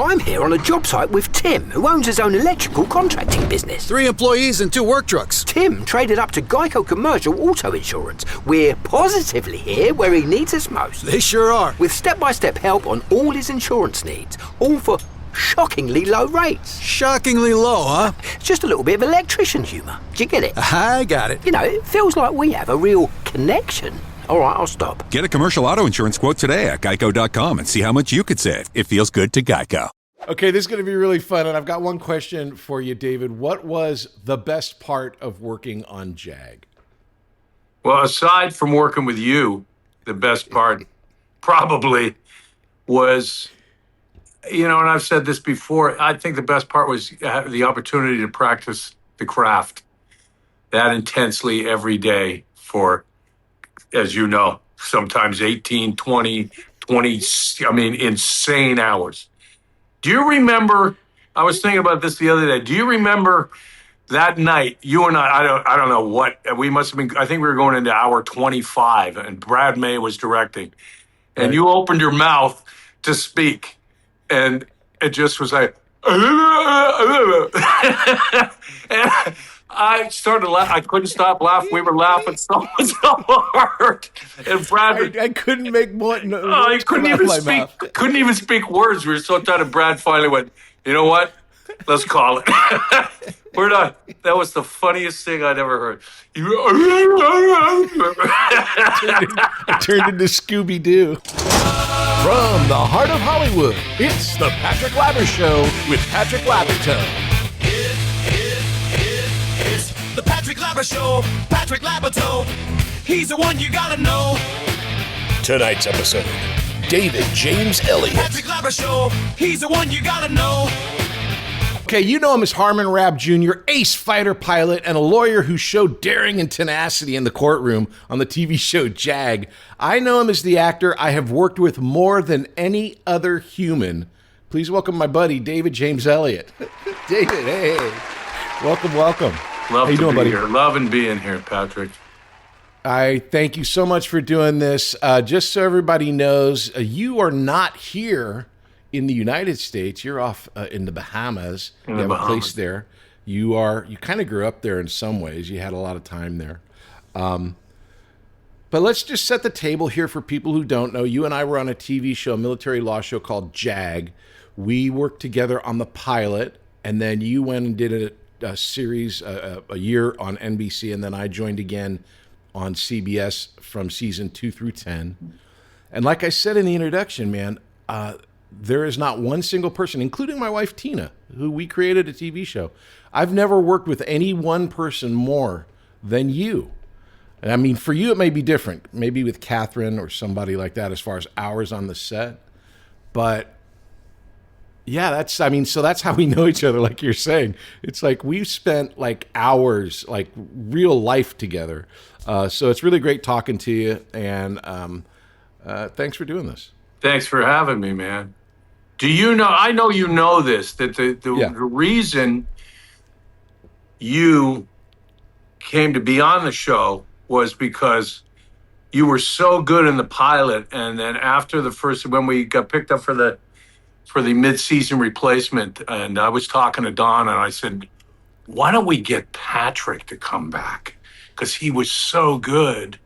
I'm here on a job site with Tim, who owns his own electrical contracting business. 3 employees and 2 work trucks. Tim traded up to Geico Commercial Auto Insurance. We're positively here where he needs us most. They sure are. With step-by-step help on all his insurance needs, all for shockingly low rates. Shockingly low, huh? Just a little bit of electrician humour. Do you get it? I got it. You know, it feels like we have a real connection. All right, I'll stop. Get a commercial auto insurance quote today at geico.com and see how much you could save. It feels good to Geico. Okay, this is going to be really fun, and I've got one question for you, David. What was the best part of working on JAG? Well, aside from working with you, the best part probably was, and I've said this before, I think the best part was the opportunity to practice the craft that intensely every day for, as you know, sometimes 18, 20, insane hours. Do you remember, I was thinking about this the other day, do you remember that night, you and I don't know what, we must have been, I think we were going into hour 25 and Brad May was directing. And right. You opened your mouth to speak and it just was like, and I started to laugh. I couldn't stop laughing. We were laughing so hard. And Brad, I couldn't make more. I couldn't even speak. Couldn't even speak words. We were so tired. And Brad finally went, "You know what? Let's call it." We're done. That was the funniest thing I'd ever heard. I turned into Scooby Doo. From the heart of Hollywood, it's the Patrick Labyorteaux Show with Patrick Labyorteaux. It's the Patrick Labyorteaux Show. Patrick Labyorteaux, he's the one you gotta know. Tonight's episode, David James Elliott. Patrick Labyorteaux Show, he's the one you gotta know. Okay, you know him as Harmon Rabb Jr., ace fighter pilot, and a lawyer who showed daring and tenacity in the courtroom on the TV show Jag. I know him as the actor I have worked with more than any other human. Please welcome my buddy, David James Elliott. David, hey. Welcome. Love to be here. Loving being here, Patrick. I thank you so much for doing this. Just so everybody knows, you are not here in the United States. You're off in the Bahamas. You have a place there. You kind of grew up there in some ways. You had a lot of time there. But let's just set the table here for people who don't know. You and I were on a TV show, a military law show called JAG. We worked together on the pilot, and then you went and did a series, a year on NBC, and then I joined again on CBS from season 2 through 10. And like I said in the introduction, man, there is not one single person, including my wife, Tina, who we created a TV show. I've never worked with any one person more than you. And I mean, for you, it may be different, maybe with Catherine or somebody like that as far as hours on the set. But yeah, so that's how we know each other, like you're saying. It's like we've spent like hours, like real life together. So it's really great talking to you. And thanks for doing this. Thanks for having me, man. Do you know, I know you know this, that the reason you came to be on the show was because you were so good in the pilot, and then after the first, when we got picked up for the mid-season replacement, and I was talking to Don, and I said, why don't we get Patrick to come back? Because he was so good.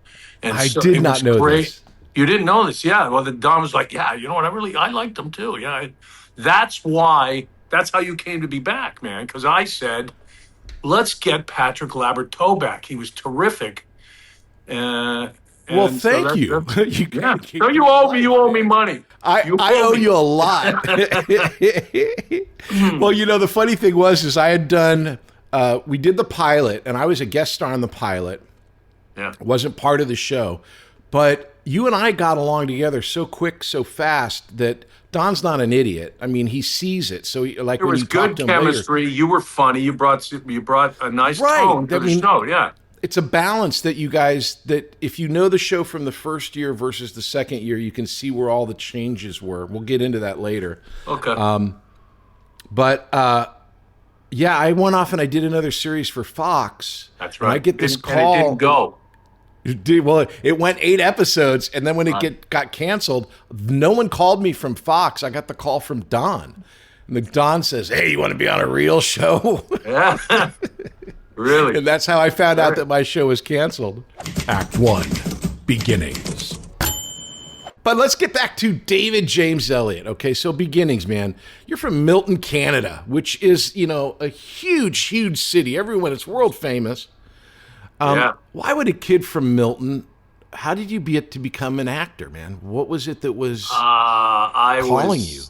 And I did not know this. You didn't know this, yeah. Well, Don was like, yeah, you know what, I liked him too. Yeah, that's how you came to be back, man. Because I said, let's get Patrick Labyorteaux back. He was terrific. Well, thank you. So you owe me money. I owe you a lot. Well, you know, the funny thing was I had done, we did the pilot, and I was a guest star on the pilot. Yeah. Wasn't part of the show. But you and I got along together so quick, so fast that Don's not an idiot. I mean, he sees it. So, like, there when was you good chemistry. You were funny. You brought a nice tone to the show. Yeah, it's a balance that you guys. That if you know the show from the first year versus the second year, you can see where all the changes were. We'll get into that later. Okay. Yeah, I went off and I did another series for Fox. That's right. And I get this call. And it didn't go. Well, it went 8 episodes, and then when it got canceled, no one called me from Fox. I got the call from Don, And the Don says, "Hey, you want to be on a real show?" Yeah. Really? And that's how I found out that my show was canceled. Act 1, beginnings. But let's get back to David James Elliott. Okay, so beginnings, man. You're from Milton, Canada, which is, a huge, huge city. Everyone, it's world famous. Yeah. Why would a kid from Milton, how did you get to become an actor, man? What was it that was calling you?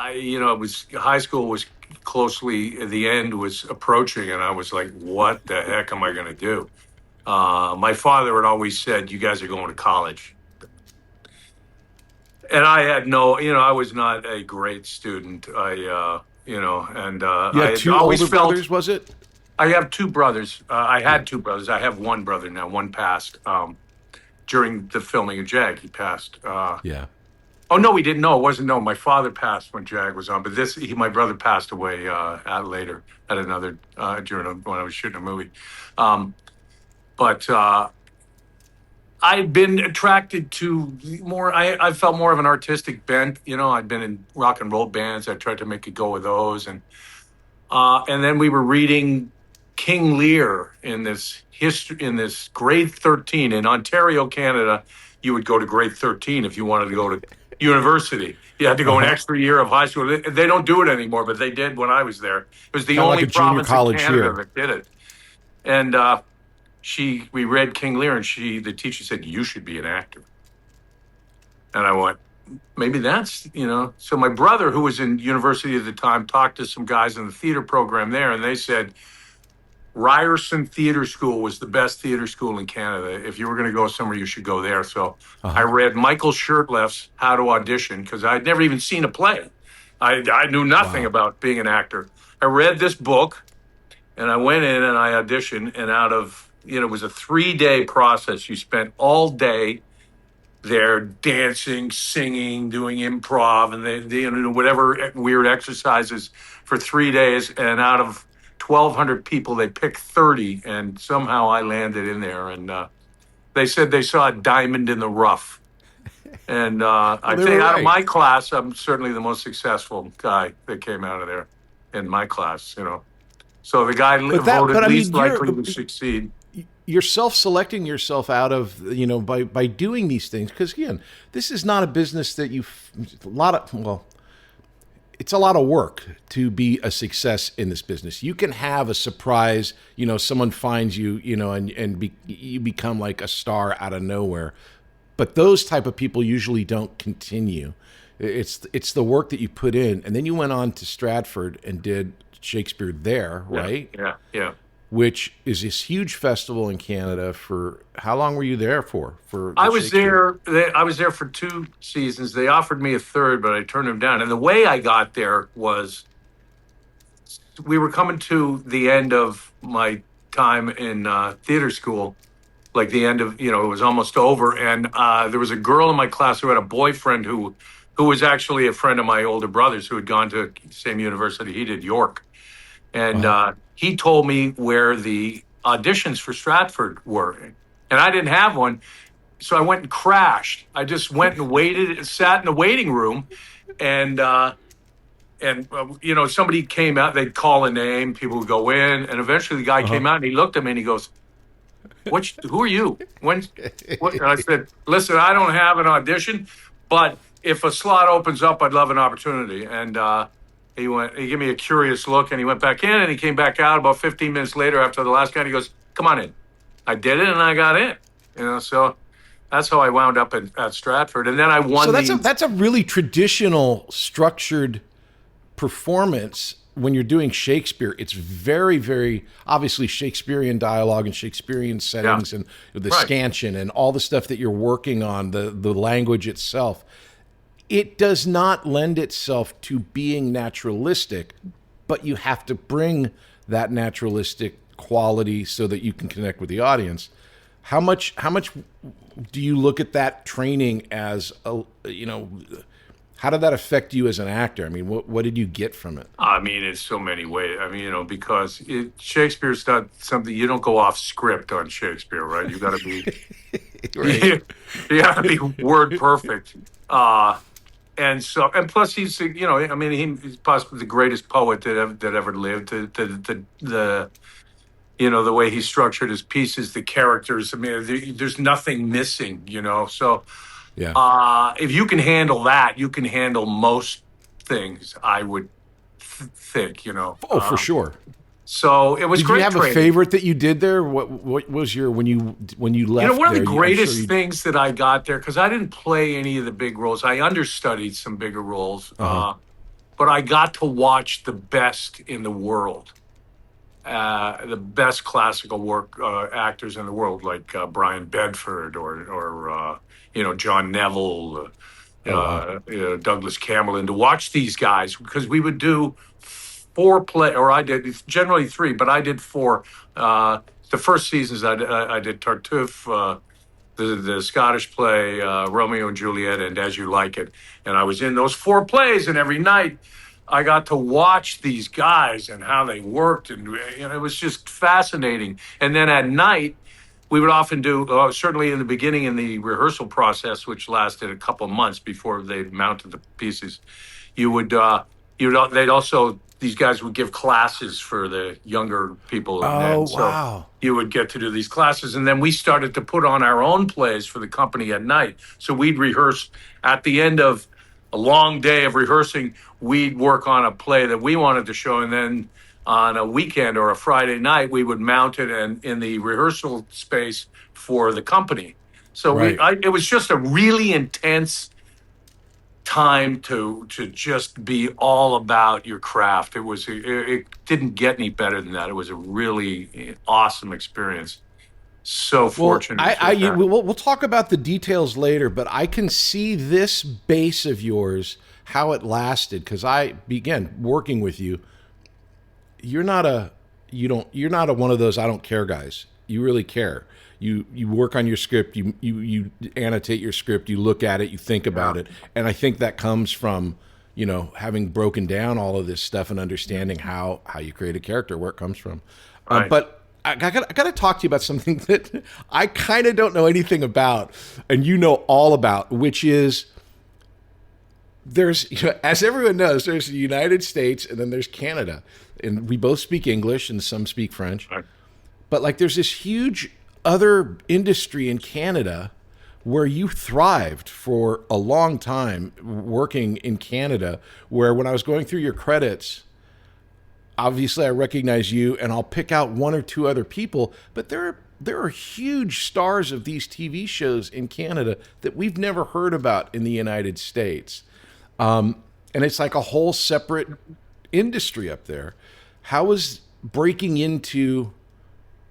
It was high school was closely, the end was approaching, and I was like, what the heck am I going to do? My father had always said, you guys are going to college. And I had I was not a great student. I had two always older brothers, was it? I have two brothers. I had two brothers. I have one brother now. One passed during the filming of Jag. He passed. Yeah. Oh, no, he didn't. No, it wasn't. No, my father passed when Jag was on. But my brother passed away later at another, when I was shooting a movie. I'd been attracted to more, I felt more of an artistic bent. I'd been in rock and roll bands. I tried to make a go of those. And then we were reading King Lear in this grade 13 in Ontario, Canada. You would go to grade 13 if you wanted to go to university. You had to go an extra year of high school. They don't do it anymore, but they did when I was there. It was the only province in Canada that did it. And we read King Lear, and the teacher said, you should be an actor. And I went, maybe that's, So my brother, who was in university at the time, talked to some guys in the theater program there, and they said, Ryerson Theater School was the best theater school in Canada. If you were going to go somewhere, you should go there. So I read Michael Shirtleff's How to Audition, because I'd never even seen a play. I knew nothing about being an actor. I read this book, and I went in and I auditioned, and out of, it was a 3-day process. You spent all day there dancing, singing, doing improv, and whatever weird exercises for 3 days. And out of 1,200 people, they picked 30, and somehow I landed in there. And they said they saw a diamond in the rough. And I think out of my class, I'm certainly the most successful guy that came out of there in my class, So the guy voted least likely to succeed. You're self-selecting yourself out of, by doing these things. Because, again, this is not a business that it's a lot of work to be a success in this business. You can have a surprise, someone finds you, you become like a star out of nowhere. But those type of people usually don't continue. It's the work that you put in. And then you went on to Stratford and did Shakespeare there, right? Yeah. Which is this huge festival in Canada. For how long were you there for? I was there for 2 seasons. They offered me a third, but I turned them down. And the way I got there was, we were coming to the end of my time in theater school, like the end of, it was almost over. And there was a girl in my class who had a boyfriend who was actually a friend of my older brother's, who had gone to the same university he did, York. And he told me where the auditions for Stratford were. And I didn't have one. So I went and crashed. I just went and sat in the waiting room. And somebody came out, they'd call a name, people would go in. And eventually the guy came out and he looked at me and he goes, who are you? And I said, listen, I don't have an audition, but if a slot opens up, I'd love an opportunity. And he gave me a curious look, and he went back in, and he came back out about 15 minutes later after the last guy, and he goes, come on in. I did it, and I got in. So that's how I wound up at Stratford. And then I won. So that's a really traditional, structured performance. When you're doing Shakespeare, it's very, very obviously Shakespearean dialogue and Shakespearean settings and the scansion and all the stuff that you're working on, the language itself. It does not lend itself to being naturalistic, but you have to bring that naturalistic quality so that you can connect with the audience. How much do you look at that training as how did that affect you as an actor? I mean, what did you get from it? I mean, in so many ways. I mean, because Shakespeare's not something, you don't go off script on Shakespeare, right? You got to be, you have to be word perfect. And so, and plus, he's I mean, he's possibly the greatest poet that ever lived. The the way he structured his pieces, the characters. I mean, there's nothing missing. So Yeah. if you can handle that, you can handle most things. I would think. Oh, for sure. So it was Did great. you have training. a favorite that you did there? What was your when you left? One of the there, greatest I'm sure things that I got there, because I didn't play any of the big roles. I understudied some bigger roles, but I got to watch the best in the world, the best classical work actors in the world, like Brian Bedford or John Neville, Douglas Campbell, to watch these guys, because we would do 4 play, or I did generally 3, but I did 4. The first seasons I did Tartuffe, the Scottish play, Romeo and Juliet, and As You Like It, and I was in those 4 plays, and every night I got to watch these guys and how they worked, and it was just fascinating. And then at night, we would often do, certainly in the beginning in the rehearsal process, which lasted a couple of months before they mounted the pieces, they'd also, these guys would give classes for the younger people. Oh, so wow. you would get to do these classes. And then we started to put on our own plays for the company at night. So we'd rehearse at the end of a long day of rehearsing. We'd work on a play that we wanted to show. And then on a weekend or a Friday night, we would mount it in the rehearsal space for the company. So Right. it was just a really intense time to just be all about your craft. It didn't get any better than that. It was a really awesome experience. So fortunate. We'll talk about the details later, but I can see this base of yours, how it lasted, because I began working with you. You're not a one of those I don't care guys. You really care. You work on your script, you annotate your script, you look at it, you think about it. And I think that comes from, having broken down all of this stuff and understanding how you create a character, where it comes from. Right. But I got to talk to you about something that I kind of don't know anything about, and you know all about, which is there's, as everyone knows, there's the United States and then there's Canada. And we both speak English and some speak French. Right. But like there's this huge other industry in Canada where you thrived for a long time working in Canada, where when I was going through your credits, obviously I recognize you and I'll pick out 1 or 2 other people, but there are huge stars of these TV shows in Canada that we've never heard about in the United States. And it's like a whole separate industry up there. How is breaking into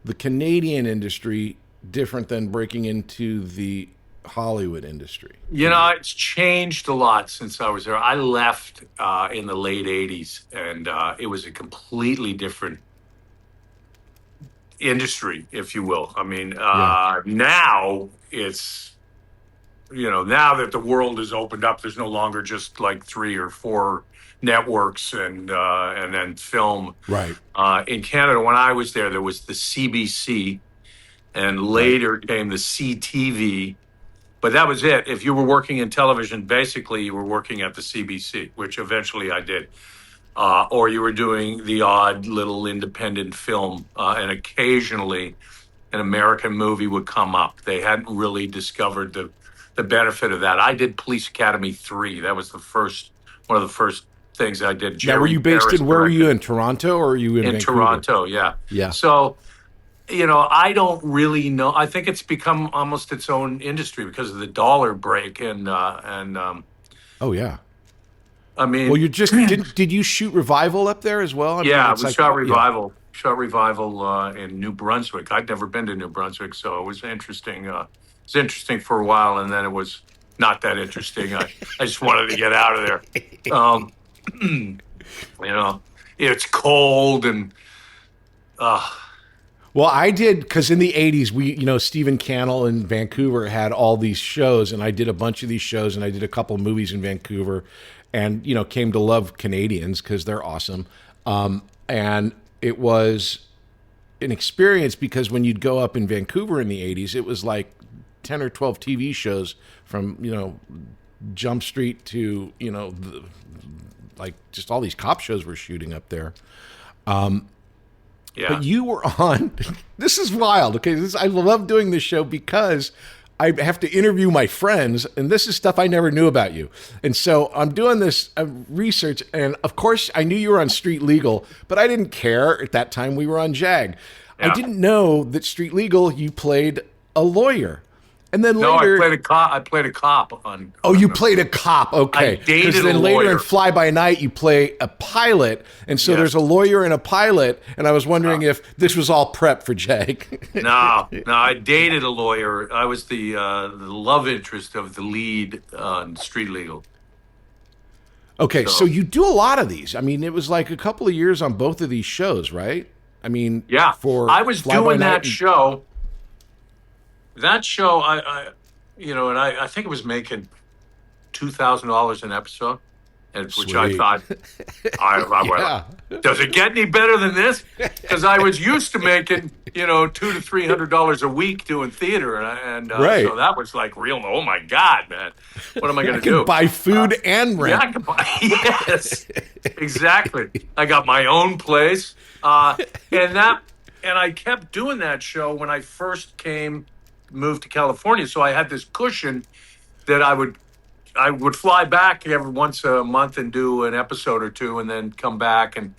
the Canadian industry different than breaking into the Hollywood industry? It's changed a lot since I was there. I left in the late 80s, and it was a completely different industry, if you will. I mean, now it's, now that the world has opened up, there's no longer just like 3 or 4 networks and then film. Right. In Canada, when I was there was the CBC, and later came the CTV. But that was it. If you were working in television, basically you were working at the CBC, which eventually I did. Or you were doing the odd little independent film, and occasionally an American movie would come up. They hadn't really discovered the benefit of that. I did Police Academy 3. That was one of the first things I did. Now, were you based Harris in, where were you, directed. in Toronto, or were you in Vancouver? Toronto, yeah. Yeah. So, I don't really know. I think it's become almost its own industry because of the dollar break and Oh, yeah. I mean, Well, you just did you shoot Revival up there as well? I mean, yeah, it's we like- shot yeah. Revival. Shot Revival in New Brunswick. I'd never been to New Brunswick, so it was interesting. It was interesting for a while, and then it was not that interesting. I just wanted to get out of there. It's cold and. Well, I did, because in the 80s, Stephen Cannell in Vancouver had all these shows, and I did a bunch of these shows, and I did a couple movies in Vancouver, and, came to love Canadians because they're awesome. And it was an experience because when you'd go up in Vancouver in the 80s, it was like 10 or 12 TV shows from, Jump Street to, like just all these cop shows were shooting up there. Yeah. But you were on, this is wild. Okay. I love doing this show because I have to interview my friends, and this is stuff I never knew about you. And so I'm doing this research, and of course I knew you were on Street Legal, but I didn't care at that time. We were on JAG. Yeah. I didn't know that Street Legal, you played a lawyer. And then later, I played a cop on. Oh, you played a cop. Okay. I dated then a later lawyer. in Fly By Night, you play a pilot, and so Yes. there's a lawyer and a pilot. And I was wondering if this was all prep for JAG. No, I dated a lawyer. I was the love interest of the lead on Street Legal. Okay, so you do a lot of these. I mean, it was like a couple of years on both of these shows, right? I mean, Yeah, I was Fly By doing Night that show. That show, I think it was making $2,000 an episode, which I Sweet. thought, does it get any better than this? Because I was used to making, $200 to $300 a week doing theater, and Right. so that was like real. Oh my God, man, what am I going I to can do? buy food and Yeah, rent. I can buy. Yes, exactly. I got my own place, and I kept doing that show when I first moved to California. So I had this cushion that I would fly back every once a month and do an episode or two, and then come back and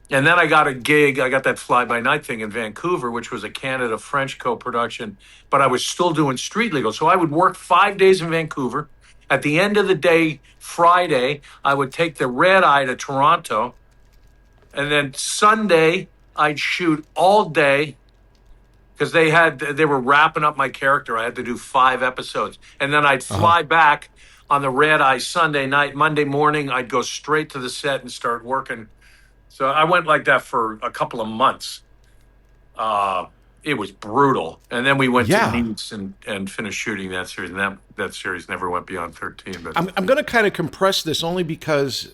then I got a gig. I got that Fly By Night thing in Vancouver, which was a Canada-French co-production, but I was still doing Street Legal. So I would work 5 days in Vancouver. At the end of the day, Friday, I would take the red eye to Toronto, and then Sunday I'd shoot all day because they were wrapping up my character. I had to do 5 episodes, and then I'd fly back on the red eye Sunday night. Monday morning, I'd go straight to the set and start working. So I went like that for a couple of months. It was brutal, and then we went to Nice and finished shooting that series. And that series never went beyond 13. But I'm going to kind of compress this only because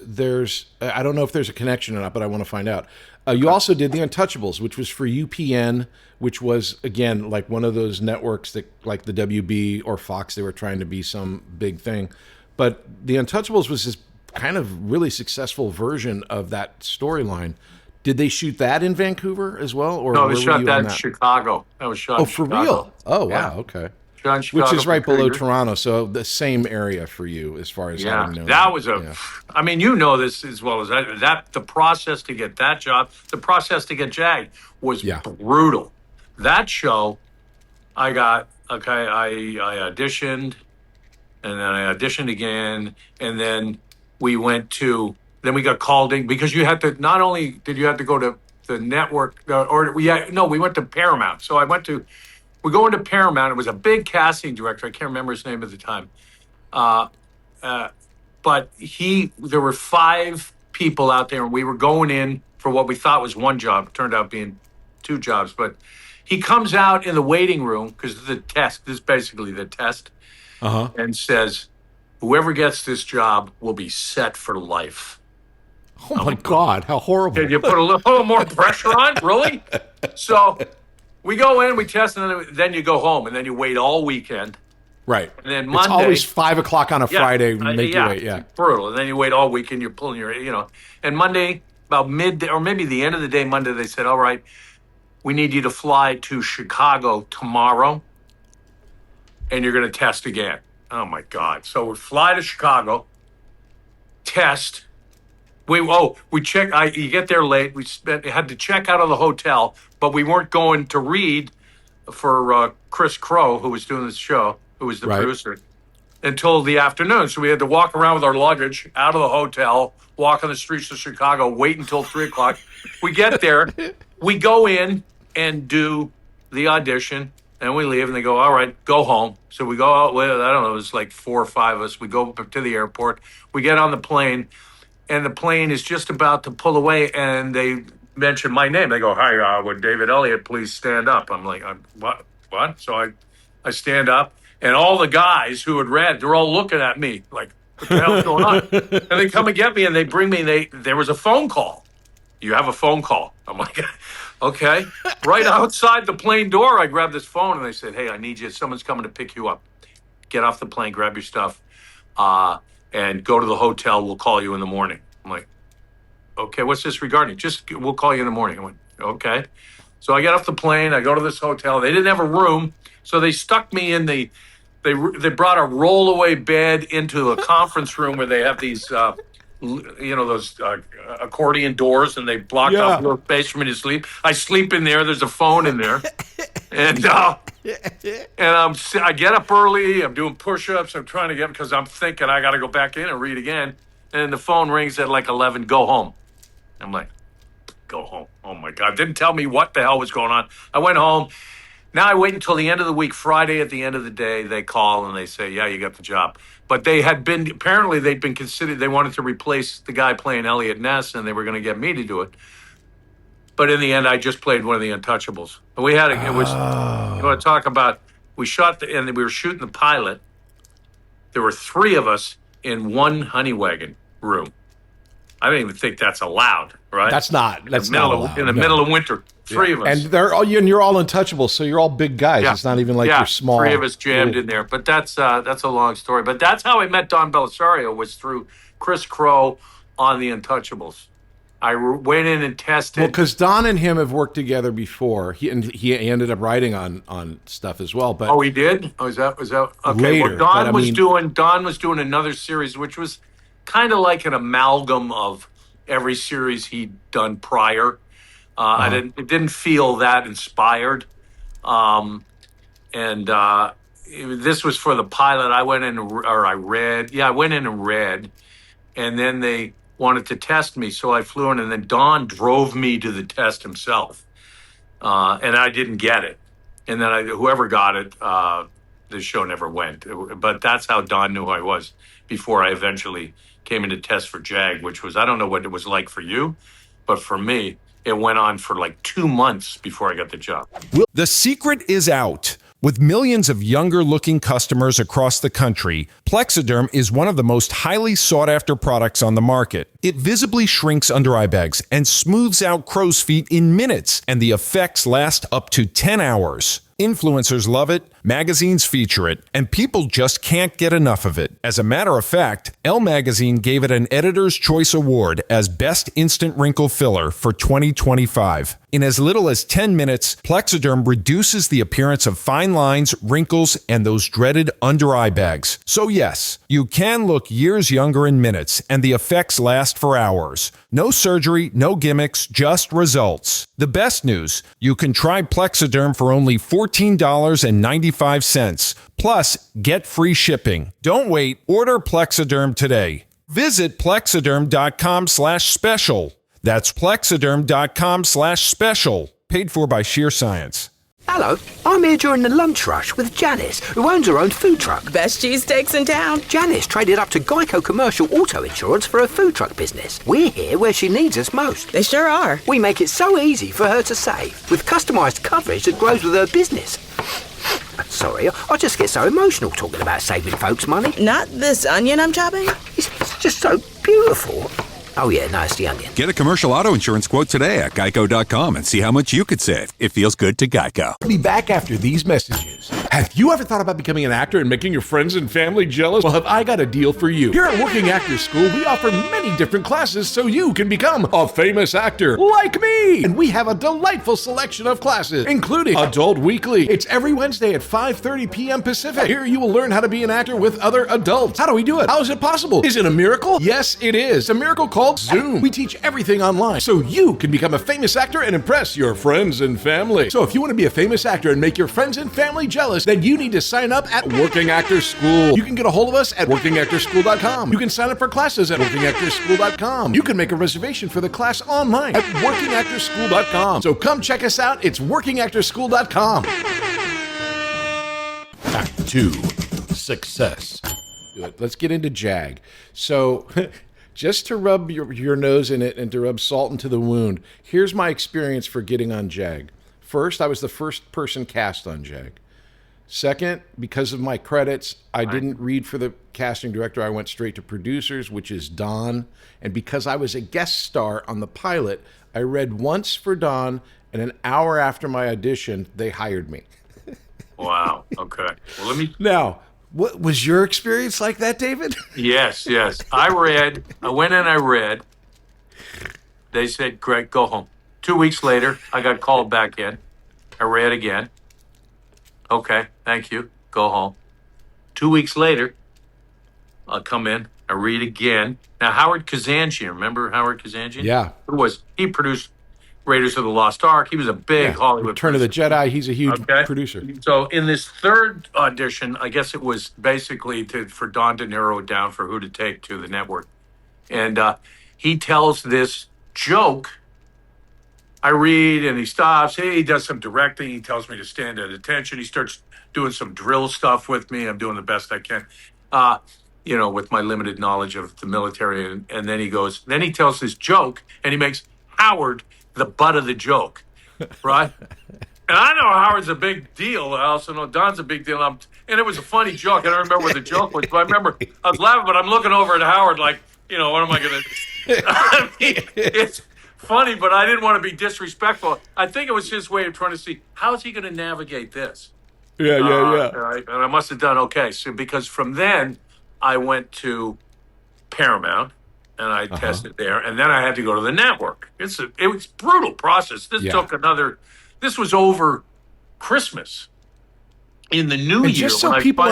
I don't know if there's a connection or not, but I want to find out. You also did The Untouchables, which was for UPN, which was, again, like one of those networks that, like the WB or Fox, they were trying to be some big thing. But The Untouchables was this kind of really successful version of that storyline. Did they shoot that in Vancouver as well? Or no, where they were shot you that on in Chicago. That was shot in for Chicago. real? Oh, wow, Yeah. okay. Shot in Chicago Which is right for 3 below years. Toronto, so the same area for you as far as Yeah, having known. that was yeah. I mean, you know this as well as that. The process to get that job, the process to get JAG was brutal. That show, I auditioned, and then I auditioned again, and then we got called in because you had to. Not only did you have to go to the network, we went to Paramount. So we go into Paramount. It was a big casting director. I can't remember his name at the time. But there were 5 people out there, and we were going in for what we thought was one job. It turned out being 2 jobs. But he comes out in the waiting room, because this is basically the test, and says, whoever gets this job will be set for life. Oh my God, how horrible. Can you put a little more pressure on? Really? So we go in, we test, and then you go home, and then you wait all weekend. Right. And then It's Monday. always 5 o'clock on a Friday. Make you wait. Yeah. Brutal. And then you wait all weekend. You're pulling your, And Monday, about midday, or maybe the end of the day, Monday, they said, all right, we need you to fly to Chicago tomorrow, and you're going to test again. Oh, my God. So we fly to Chicago, test. We check. You get there late. We had to check out of the hotel, but we weren't going to read for Chris Crow, who was doing this show, who was the producer, until the afternoon. So we had to walk around with our luggage out of the hotel, walk on the streets of Chicago, wait until 3 o'clock. We get there, we go in and do the audition, and we leave, and they go, all right, go home. So we go out with, I don't know, it was like 4 or 5 of us. We go up to the airport. We get on the plane, and the plane is just about to pull away, and they mention my name. They go, hi, would David Elliott please stand up? I'm like, what? So I stand up, and all the guys who had read, they're all looking at me like, what the hell's going on? And they come and get me, and they bring me, there was a phone call. You have a phone call. I'm like, okay. Right outside the plane door, I grabbed this phone, and they said, hey, I need you. Someone's coming to pick you up. get off the plane, grab your stuff, and go to the hotel. We'll call you in the morning. I'm like, okay, what's this regarding? We'll call you in the morning. I went, okay. So I get off the plane. I go to this hotel. They didn't have a room, so they stuck me in they brought a rollaway bed into a conference room where they have these, those accordion doors, and they block off your space for me to sleep. I sleep in there. There's a phone in there, and I get up early. I'm doing push-ups. I'm trying to get because I'm thinking I got to go back in and read again. And the phone rings at like 11. Go home. I'm like, go home. Oh my God! Didn't tell me what the hell was going on. I went home. Now I wait until the end of the week. Friday at the end of the day, they call and they say, yeah, you got the job. But they'd been considered, they wanted to replace the guy playing Elliott Ness, and they were going to get me to do it. But in the end, I just played one of the Untouchables. But we had, you want to talk about, we were shooting the pilot. There were 3 of us in one honey wagon room. I don't even think that's allowed, right? That's not allowed. In the middle of winter, 3 of us. And you're all untouchable, so you're all big guys. Yeah. It's not even like you're small. 3 of us jammed in there. But that's a long story. But that's how I met Don Belisario, was through Chris Crow on the Untouchables. I went in and tested. Well, because Don and him have worked together before. He ended up writing on stuff as well. But he did? Oh, is that okay? Later, well, Don was doing another series, which was kind of like an amalgam of every series he'd done prior. It didn't feel that inspired. This was for the pilot. I went in and read, and then they wanted to test me. So I flew in, and then Don drove me to the test himself. And I didn't get it. And then whoever got it, the show never went. But that's how Don knew who I was before I eventually came into test for JAG, which was, I don't know what it was like for you, but for me, it went on for like 2 months before I got the job. The secret is out. With millions of younger-looking customers across the country, Plexiderm is one of the most highly sought-after products on the market. It visibly shrinks under eye bags and smooths out crow's feet in minutes, and the effects last up to 10 hours. Influencers love it, magazines feature it, and people just can't get enough of it. As a matter of fact, Elle Magazine gave it an Editor's Choice Award as Best Instant Wrinkle Filler for 2025. In as little as 10 minutes, Plexiderm reduces the appearance of fine lines, wrinkles, and those dreaded under-eye bags. So yes, you can look years younger in minutes, and the effects last for hours. No surgery, no gimmicks, just results. The best news, you can try Plexiderm for only $14.95. Plus, get free shipping. Don't wait. Order Plexiderm today. Visit plexiderm.com/special. That's plexiderm.com/special. Paid for by Sheer Science. Hello, I'm here during the lunch rush with Janice, who owns her own food truck. Best cheesesteaks in town. Janice traded up to Geico Commercial Auto Insurance for her food truck business. We're here where she needs us most. They sure are. We make it so easy for her to save, with customised coverage that grows with her business. Sorry, I just get so emotional talking about saving folks money. Not this onion I'm chopping? It's just so beautiful. Oh yeah, no, it's the onion. Get a commercial auto insurance quote today at geico.com and see how much you could save. It feels good to Geico. We'll be back after these messages. Have you ever thought about becoming an actor and making your friends and family jealous? Well, have I got a deal for you. Here at Working Actors School, we offer many different classes so you can become a famous actor like me. And we have a delightful selection of classes, including Adult Weekly. It's every Wednesday at 5:30 p.m. Pacific. Here you will learn how to be an actor with other adults. How do we do it? How is it possible? Is it a miracle? Yes, it is. A miracle called Zoom. We teach everything online so you can become a famous actor and impress your friends and family. So if you want to be a famous actor and make your friends and family jealous, then you need to sign up at Working Actors School. You can get a hold of us at workingactorschool.com. You can sign up for classes at workingactorschool.com. You can make a reservation for the class online at workingactorschool.com. So come check us out. It's workingactorschool.com. Back to success. Good. Let's get into JAG. So just to rub your nose in it and to rub salt into the wound, here's my experience for getting on JAG. First, I was the first person cast on JAG. Second, because of my credits, I didn't read for the casting director. I went straight to producers, which is Don. And because I was a guest star on the pilot, I read once for Don, and an hour after my audition, they hired me. Wow. Okay. Well, Now, What was your experience like that, David? Yes, yes. I went in, I read. They said, Greg, go home. 2 weeks later, I got called back in. I read again. Okay, thank you. Go home. 2 weeks later, I'll come in. I read again. Now, Howard Kazanjian, remember Howard Kazanjian? Yeah. He produced Raiders of the Lost Ark. He was a big Hollywood Return of the Jedi. He's a huge Okay. producer. So in this third audition, I guess it was basically for Don to narrow it down for who to take to the network. And he tells this joke. I read and he stops. He does some directing. He tells me to stand at attention. He starts doing some drill stuff with me. I'm doing the best I can, with my limited knowledge of the military. And then he tells this joke and he makes Howard the butt of the joke, right? And I know Howard's a big deal. I also know Don's a big deal. And it was a funny joke. I don't remember what the joke was, but I remember I was laughing, but I'm looking over at Howard like, what am I going to I mean, it's funny, but I didn't want to be disrespectful. I think it was his way of trying to see, how is he going to navigate this? Yeah. Right? And I must have done okay. So because from then, I went to Paramount, and I tested there, and then I had to go to the network. It was a brutal process. This was over Christmas. In the new year. Just so people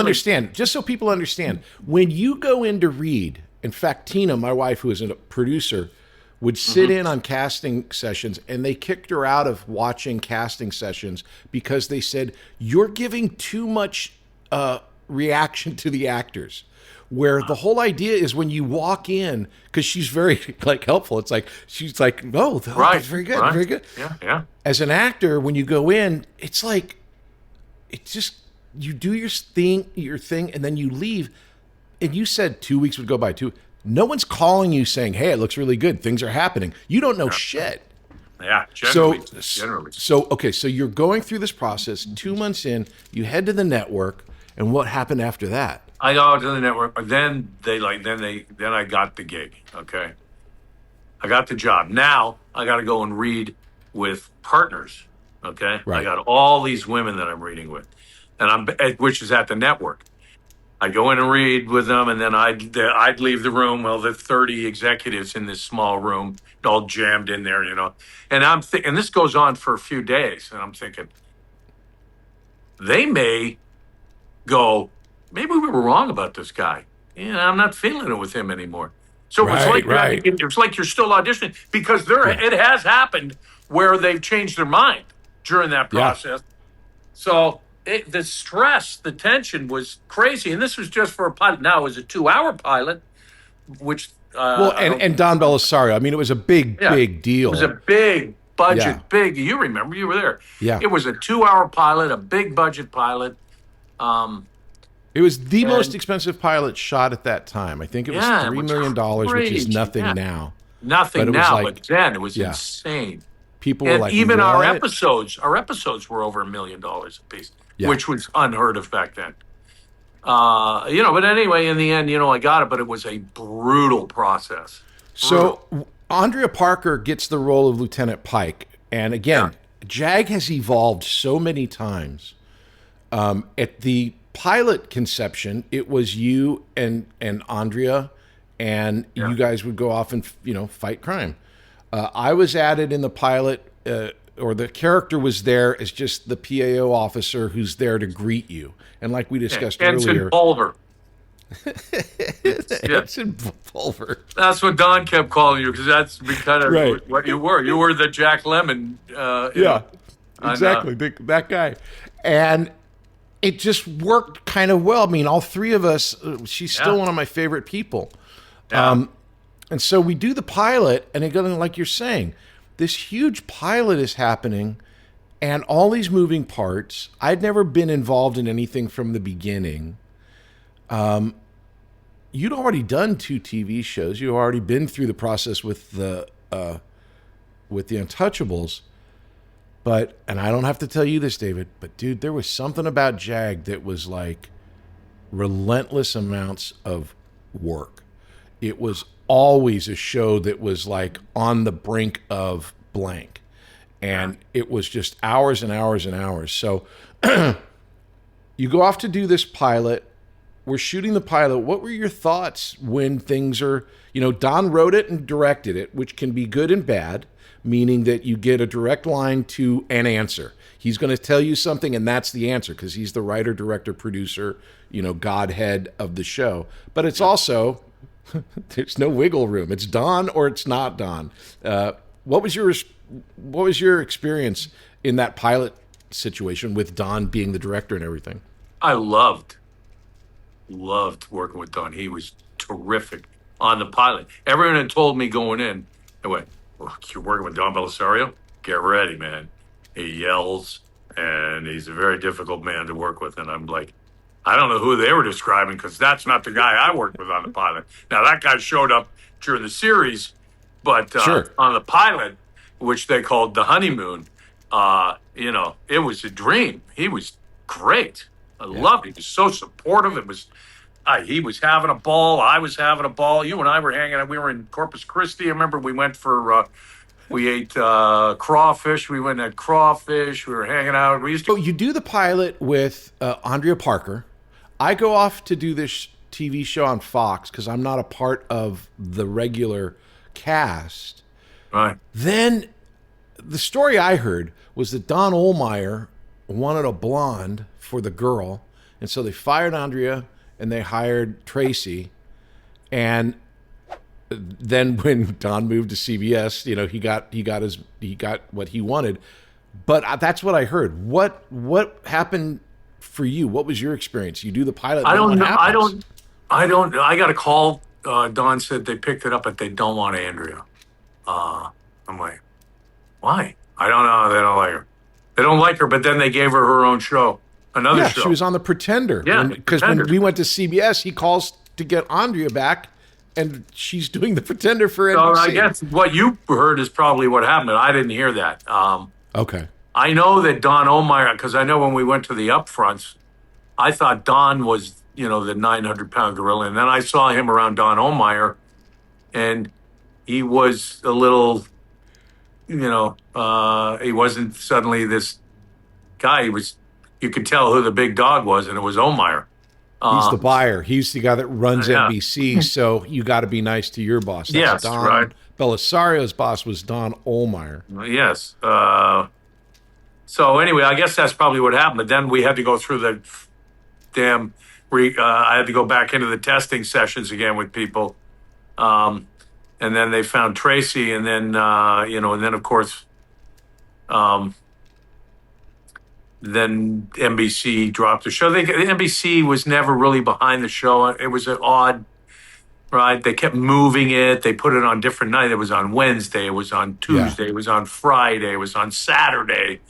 understand, when you go in to read, in fact, Tina, my wife, who is a producer, would sit in on casting sessions, and they kicked her out of watching casting sessions because they said, you're giving too much reaction to the actors. Where the whole idea is when you walk in, because she's very helpful. It's like she's like, oh, that's very good, very good. Yeah. As an actor, when you go in, it's just you do your thing, and then you leave. And you said 2 weeks would go by too. No one's calling you saying, "Hey, it looks really good. Things are happening." You don't know shit. Yeah, generally. So you're going through this process. 2 months in, you head to the network, and what happened after that? I go to the network, but then I got the gig. Okay, I got the job. Now I got to go and read with partners. Okay, right. I got all these women that I'm reading with, which is at the network. I go in and read with them, and then I'd leave the room. Well, the 30 executives in this small room, all jammed in there, And I'm and this goes on for a few days, and I'm thinking they may go, maybe we were wrong about this guy. I'm not feeling it with him anymore. So it's like you're still auditioning because it has happened where they've changed their mind during that process. Yeah. So the stress, the tension was crazy. And this was just for a pilot. Now it was a 2-hour pilot, which... and Don Belisario, I mean, it was a big deal. It was a big budget, you remember, you were there. Yeah. It was a 2-hour pilot, a big budget pilot. It was the most expensive pilot shot at that time. I think it was $3 million, which is nothing now. Nothing now, but then it was insane. People were like, even what? our episodes were over $1 million a piece, which was unheard of back then. But anyway, in the end, I got it, but it was a brutal process. So Andrea Parker gets the role of Lieutenant Pike. And again, JAG has evolved so many times. At the pilot conception, it was you and Andrea, and you guys would go off and fight crime. I was added in the pilot, or the character was there as just the PAO officer who's there to greet you, and like we discussed earlier, Ensign Pulver. Ensign Pulver. That's what Don kept calling you because that's kind of what you were. You were the Jack Lemmon. Exactly, that guy, and it just worked kind of well. I mean, all three of us, she's still one of my favorite people. Yeah. And so we do the pilot, and again, like you're saying, this huge pilot is happening, and all these moving parts. I'd never been involved in anything from the beginning. You'd already done 2 TV shows. You'd already been through the process with the Untouchables. And I don't have to tell you this, David, but dude, there was something about JAG that was like relentless amounts of work. It was always a show that was like on the brink of blank. And it was just hours and hours and hours. So you go off to do this pilot. we're shooting the pilot. What were your thoughts when things are, Don wrote it and directed it, which can be good and bad, meaning that you get a direct line to an answer. He's going to tell you something, and that's the answer because he's the writer, director, producer, godhead of the show. But it's also, there's no wiggle room. It's Don or it's not Don. What was your experience in that pilot situation with Don being the director and everything? I loved working with Don. He was terrific on the pilot. Everyone had told me going in, I went, well, you're working with Don Belisario? Get ready, man. He yells, and he's a very difficult man to work with. And I'm like, I don't know who they were describing because that's not the guy I worked with on the pilot. Now, that guy showed up during the series, but Sure. on the pilot, which they called the honeymoon, it was a dream. He was great. I loved it. He was so supportive. It was, he was having a ball. I was having a ball. You and I were hanging out. We were in Corpus Christi. I remember we went for, we ate crawfish. We went at crawfish. We were hanging out. We used to. So you do the pilot with Andrea Parker. I go off to do this TV show on Fox because I'm not a part of the regular cast. Right. Then the story I heard was that Don Ohlmeyer wanted a blonde for the girl, and so they fired Andrea and they hired Tracy. And then when Don moved to CBS, he got what he wanted. But that's what I heard. What happened for you? What was your experience? You do the pilot. I don't know. I got a call. Don said they picked it up, but they don't want Andrea. I'm like, why? I don't know. They don't like her. They don't like her, but then they gave her own show, another show. She was on The Pretender. Yeah, because when we went to CBS, he calls to get Andrea back, and she's doing The Pretender for NBC. So I guess what you heard is probably what happened. I didn't hear that. Okay. I know that Don Ohlmeyer, because I know when we went to the upfronts, I thought Don was, the 900-pound gorilla. And then I saw him around Don Ohlmeyer, and he was a little, he wasn't suddenly this guy. You could tell who the big dog was, and it was Ohlmeyer. He's the buyer. He's the guy that runs NBC, so you got to be nice to your boss. That's Yes, Don right. Belisario's boss was Don Ohlmeyer. Yes. So anyway, I guess that's probably what happened. But then we had to go through the damn. I had to go back into the testing sessions again with people, and then they found Tracy, and then and then of course, then NBC dropped the show. NBC was never really behind the show. It was an odd. Right, they kept moving it. They put it on different nights. It was on Wednesday. It was on Tuesday. It was on Friday. It was on Saturday.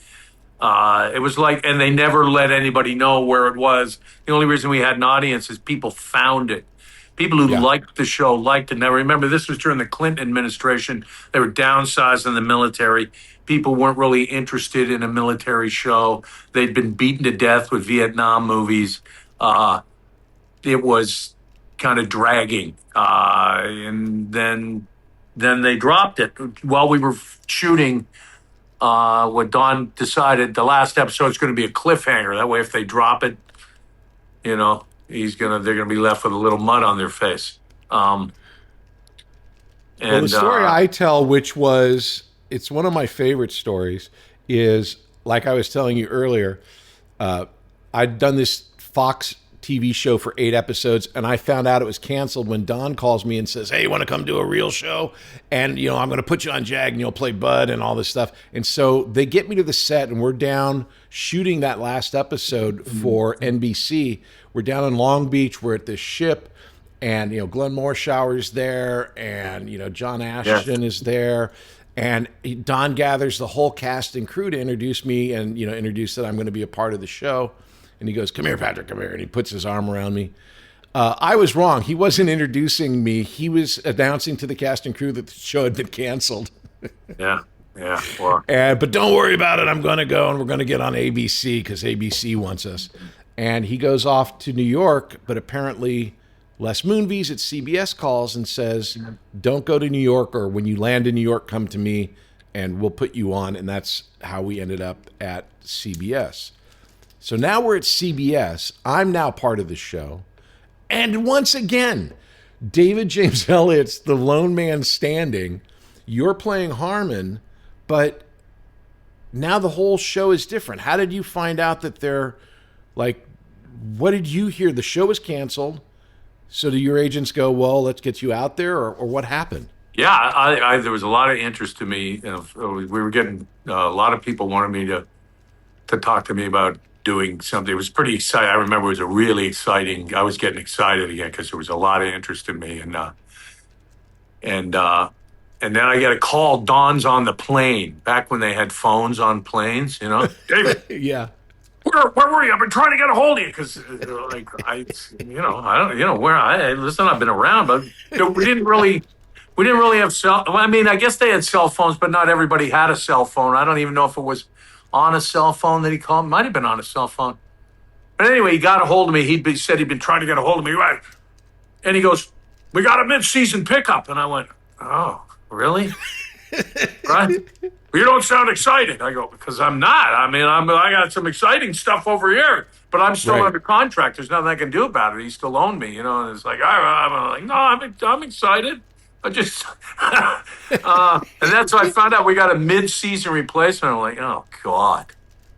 It was like, and they never let anybody know where it was. The only reason we had an audience is people found it. People who liked the show liked it. Now, remember, this was during the Clinton administration. They were downsizing the military. People weren't really interested in a military show. They'd been beaten to death with Vietnam movies. It was kind of dragging. And then they dropped it. While we were shooting, what Don decided, the last episode is going to be a cliffhanger. That way, if they drop it, they're going to be left with a little mud on their face. And The story I tell, which it's one of my favorite stories, is like I was telling you earlier. I'd done this Fox TV show for 8 episodes, and I found out it was canceled when Don calls me and says, hey, you want to come do a real show? And, I'm going to put you on JAG, and you'll play Bud and all this stuff. And so they get me to the set, and we're down shooting that last episode for NBC. We're down in Long Beach. We're at this ship, and, Glenn Morshower's there, and, John Ashton is there. And Don gathers the whole cast and crew to introduce me and, introduce that I'm going to be a part of the show. And he goes, come here, Patrick, come here. And he puts his arm around me. I was wrong. He wasn't introducing me. He was announcing to the cast and crew that the show had been canceled. Yeah. Well. But don't worry about it. I'm going to go, and we're going to get on ABC because ABC wants us. And he goes off to New York, but apparently Les Moonves at CBS calls and says, don't go to New York, or when you land in New York, come to me, and we'll put you on. And that's how we ended up at CBS. So now we're at CBS. I'm now part of the show. And once again, David James Elliott's the lone man standing. You're playing Harmon, but now the whole show is different. How did you find out that they're like, what did you hear? The show was canceled. So do your agents go, well, let's get you out there, or what happened? Yeah, there was a lot of interest to me. We were getting a lot of people wanted me to talk to me about doing something. It was pretty exciting. I remember it was a really exciting. I was getting excited again because there was a lot of interest in me, and then I get a call. Dawn's on the plane. Back when they had phones on planes, David. Yeah. Where were you? I've been trying to get a hold of you because, listen, I've been around, but we didn't really have I guess they had cell phones, but not everybody had a cell phone. I don't even know if it was on a cell phone that he called. Might have been on a cell phone. But anyway, he got a hold of me. He said he'd been trying to get a hold of me, right? And he goes, "We got a mid-season pickup." And I went, "Oh, really?" Right? "You don't sound excited." I go, "Because I'm not. I got some exciting stuff over here, but I'm still under contract. There's nothing I can do about it. He still owned me, And it's like, I'm like, no, I'm excited. I just, and that's when I found out we got a mid-season replacement. I'm like, oh God.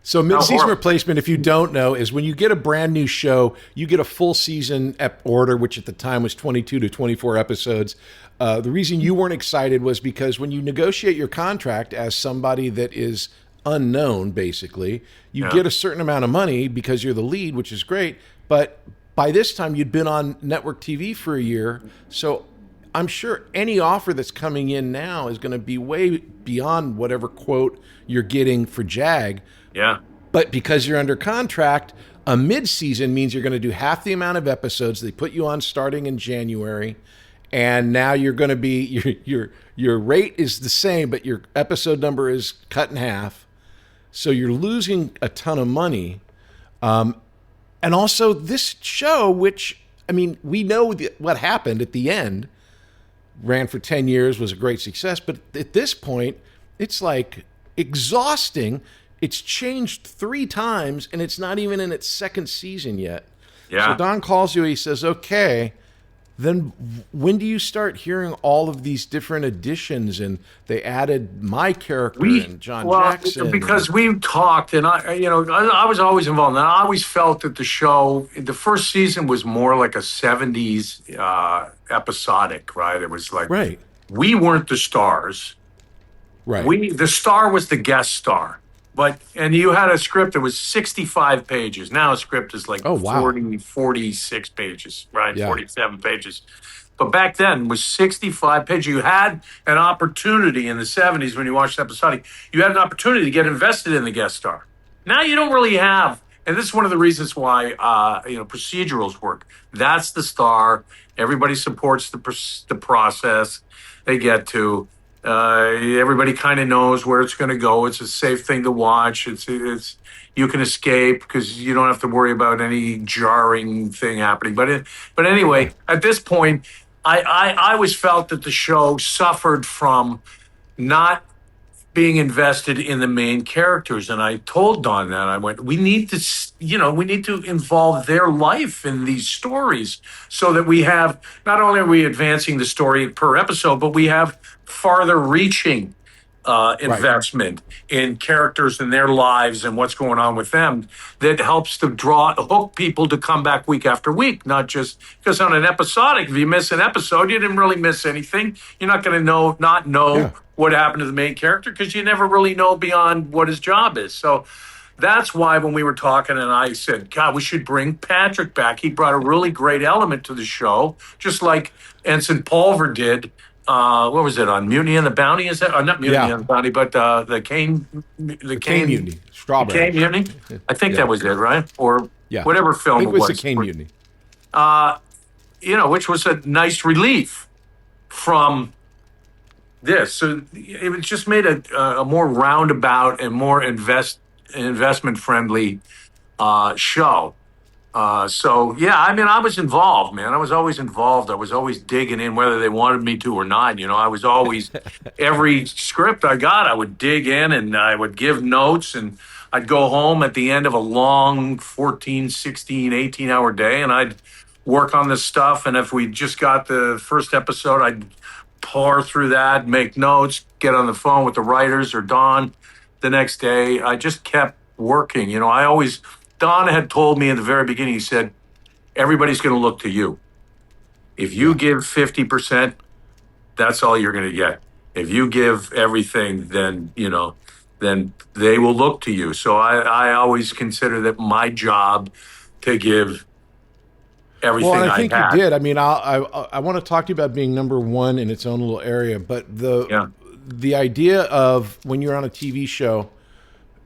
So mid-season replacement, if you don't know, is when you get a brand new show, you get a full season order, which at the time was 22 to 24 episodes. The reason you weren't excited was because when you negotiate your contract as somebody that is unknown, basically, you get a certain amount of money because you're the lead, which is great. But by this time, you'd been on network TV for a year. So I'm sure any offer that's coming in now is going to be way beyond whatever quote you're getting for JAG. Yeah. But because you're under contract, a mid-season means you're going to do half the amount of episodes. They put you on starting in January, and now you're going to be your rate is the same, but your episode number is cut in half. So you're losing a ton of money. And also this show, which, we know what happened at the end, ran for 10 years, was a great success. But at this point, it's like exhausting. It's changed 3 times, and it's not even in its second season yet. Yeah. So Don calls you. He says, okay, then when do you start hearing all of these different additions? And they added my character and John Jackson. Because we talked, and I was always involved. And I always felt that the first season was more like a 70s episodic, right? It was like, we weren't the stars. Right. The star was the guest star. And you had a script that was 65 pages. Now a script is like 46 pages, right? Yeah. 47 pages. But back then it was 65 pages. You had an opportunity in the 70s when you watched episodic. You had an opportunity to get invested in the guest star. Now you don't really have. And this is one of the reasons why procedurals work. That's the star. Everybody supports the process they get to. Everybody kind of knows where it's going to go. It's a safe thing to watch. It's you can escape because you don't have to worry about any jarring thing happening. But anyway, at this point, I always felt that the show suffered from not being invested in the main characters, and I told Don that. I went, we need to involve their life in these stories so that we have, not only are we advancing the story per episode, but we have farther reaching investment in characters and their lives and what's going on with them that helps to hook people to come back week after week, not just because on an episodic, if you miss an episode, you didn't really miss anything. You're not going to not know what happened to the main character because you never really know beyond what his job is. So that's why when we were talking and I said, God, we should bring Patrick back. He brought a really great element to the show, just like Ensign Pulver did. What was it on Mutiny and the Bounty? Is that not Mutiny and the Bounty, but the Cane Mutiny, Strawberry. Cane Mutiny. I think that was it, right? Or whatever film it was. The Cane Mutiny. Which was a nice relief from this. So it just made a more roundabout and more investment friendly show. I was involved, man. I was always involved. I was always digging in, whether they wanted me to or not. I was always, every script I got, I would dig in and I would give notes, and I'd go home at the end of a long 14, 16, 18-hour day, and I'd work on this stuff. And if we just got the first episode, I'd pour through that, make notes, get on the phone with the writers or Don the next day. I just kept working. You know, Don had told me in the very beginning, he said, everybody's going to look to you. If you give 50%, that's all you're going to get. If you give everything, then, you know, then they will look to you. So I always consider that my job to give everything well, and I think had. you did. I mean, I want to talk to you about being number one in its own little area, but the idea of when you're on a TV show,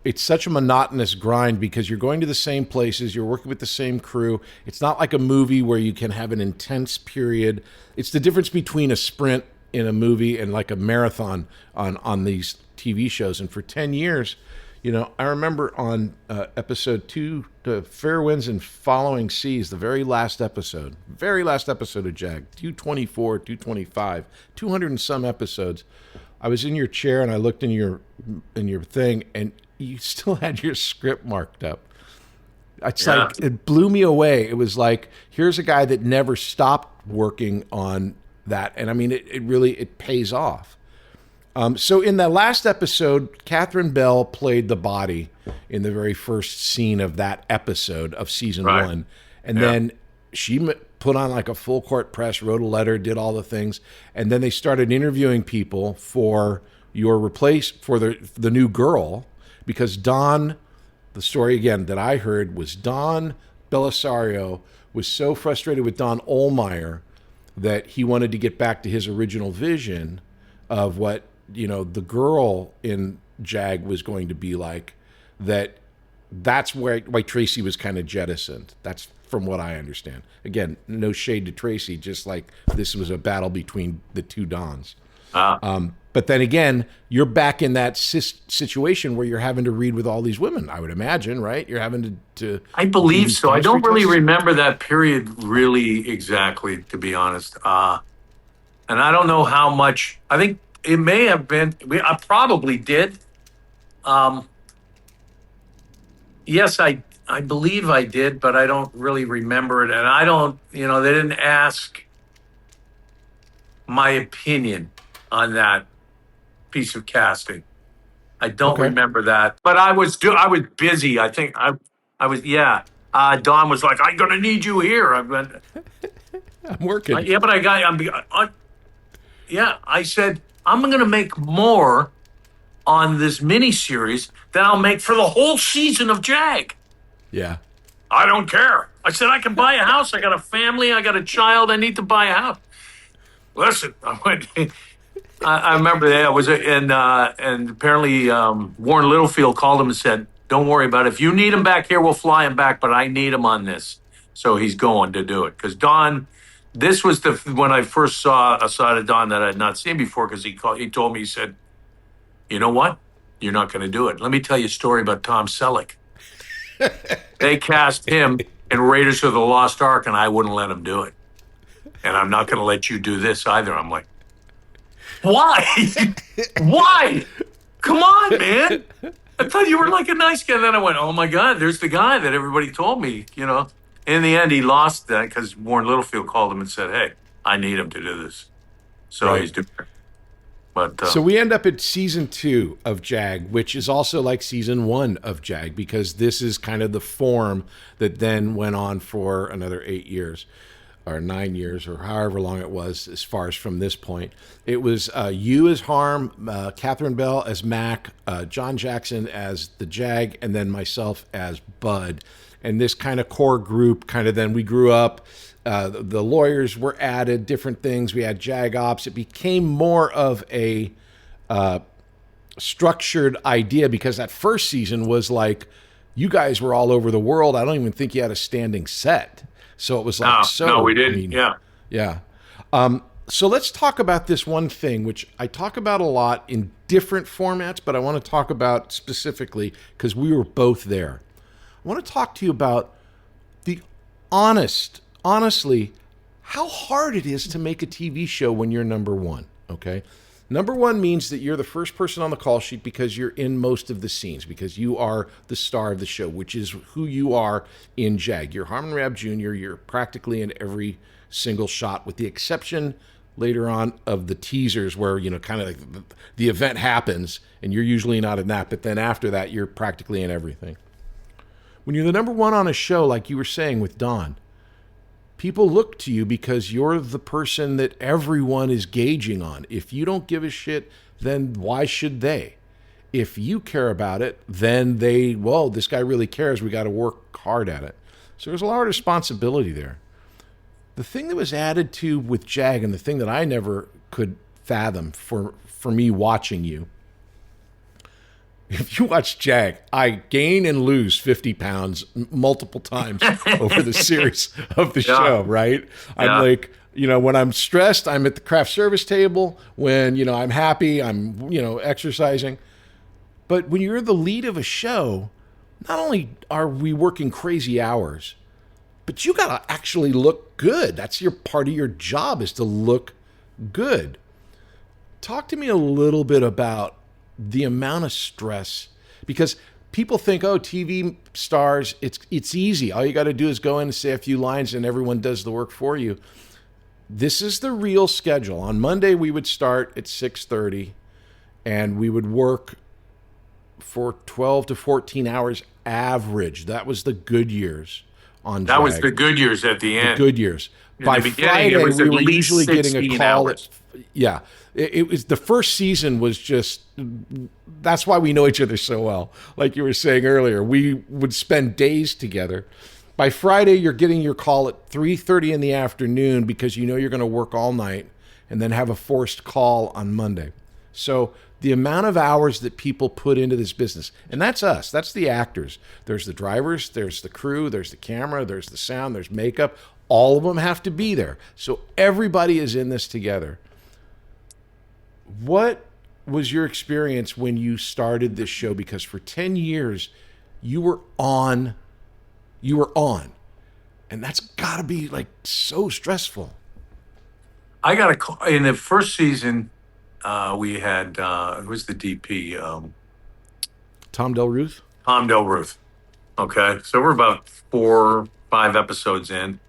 it's such a monotonous grind because you're going to the same places, you're working with the same crew. It's not like a movie where you can have an intense period. It's the difference between a sprint in a movie and like a marathon on these TV shows. And for 10 years, you know, I remember on episode 2, Fair Winds and Following Seas, the very last episode of JAG, 224, 225, 200 and some episodes. I was in your chair and I looked in your thing and you still had your script marked up. It's like, it blew me away. It was like, here's a guy that never stopped working on that. And I mean, it really pays off. So in that last episode, Catherine Bell played the body in the very first scene of that episode of season 1. And then she put on like a full court press, wrote a letter, did all the things. And then they started interviewing people for the new girl, because Don, the story again that I heard was Don Belisario was so frustrated with Don Ohlmeyer that he wanted to get back to his original vision of what, you know, the girl in JAG was going to be like, that's why Tracy was kind of jettisoned. That's from what I understand. Again, no shade to Tracy, just like this was a battle between the two Dons. But then again, you're back in that situation where you're having to read with all these women, I would imagine, right? You're having to I believe so. I don't really remember that period really exactly, to be honest. And I don't know how much. I think it may have been. I probably did. Yes, I believe I did, but I don't really remember it. And I don't, you know, they didn't ask my opinion on that piece of casting. I don't remember that, but I was busy. I think I was. Don was like, "I'm gonna need you here." I'm working. But I said I'm gonna make more on this miniseries than I'll make for the whole season of JAG. Yeah. I don't care. I said I can buy a house. I got a family. I got a child. I need to buy a house. Listen, I went. I remember that and apparently Warren Littlefield called him and said, "Don't worry about it. If you need him back here, we'll fly him back. But I need him on this." So he's going to do it because Don. This was when I first saw a side of Don that I had not seen before because he told me, he said, "You know what? You're not going to do it. Let me tell you a story about Tom Selleck. They cast him in Raiders of the Lost Ark, and I wouldn't let him do it. And I'm not going to let you do this either." I'm like, why? Why? Come on, man. I thought you were like a nice guy. And then I went, oh, my God, there's the guy that everybody told me, you know. In the end, he lost that because Warren Littlefield called him and said, "Hey, I need him to do this." So he's doing it. But, so we end up at season 2 of JAG, which is also like season 1 of JAG, because this is kind of the form that then went on for another 8 years or 9 years or however long it was as far as from this point. It was you as Harm, Catherine Bell as Mac, John Jackson as the JAG, and then myself as Bud. And this kind of core group then we grew up. The lawyers were added, different things. We had JAG Ops. It became more of a structured idea because that first season was like, you guys were all over the world. I don't even think you had a standing set. So it was like, no, we didn't. I mean, yeah. So let's talk about this one thing, which I talk about a lot in different formats, but I want to talk about specifically because we were both there. I want to talk to you about honestly, how hard it is to make a TV show when you're number one, okay? Number one means that you're the first person on the call sheet because you're in most of the scenes, because you are the star of the show, which is who you are in JAG. You're Harmon Rabb Jr. You're practically in every single shot, with the exception later on of the teasers where, kind of like the event happens and you're usually not in that. But then after that, you're practically in everything. When you're the number one on a show, like you were saying with Don, people look to you because you're the person that everyone is gauging on. If you don't give a shit, then why should they? If you care about it, then this guy really cares. We got to work hard at it. So there's a lot of responsibility there. The thing that was added to with JAG, and the thing that I never could fathom for me watching you, if you watch JAG, I gain and lose 50 pounds multiple times over the series of the show, right? I'm like, when I'm stressed, I'm at the craft service table. When, I'm happy, I'm, exercising. But when you're the lead of a show, not only are we working crazy hours, but you got to actually look good. That's part of your job, is to look good. Talk to me a little bit about the amount of stress, because people think, TV stars, it's easy. All you got to do is go in and say a few lines and everyone does the work for you. This is the real schedule. On Monday, we would start at 6:30 and we would work for 12 to 14 hours average. That was the good years on That JAG. was the good years at the end. The good years. In By the beginning, Friday, it was we at were least usually getting a 16 call. hours. It was the first season was just, that's why we know each other so well. Like you were saying earlier, we would spend days together. By Friday, you're getting your call at 3:30 in the afternoon because you know you're going to work all night and then have a forced call on Monday. So the amount of hours that people put into this business, and that's us, that's the actors. There's the drivers, there's the crew, there's the camera, there's the sound, there's makeup. All of them have to be there. So everybody is in this together. What was your experience when you started this show? Because for 10 years, you were on. And that's got to be like so stressful. I got a call in the first season. We had who was the DP? Tom Del Ruth. Tom Del Ruth. Okay, so we're about 4, 5 episodes in,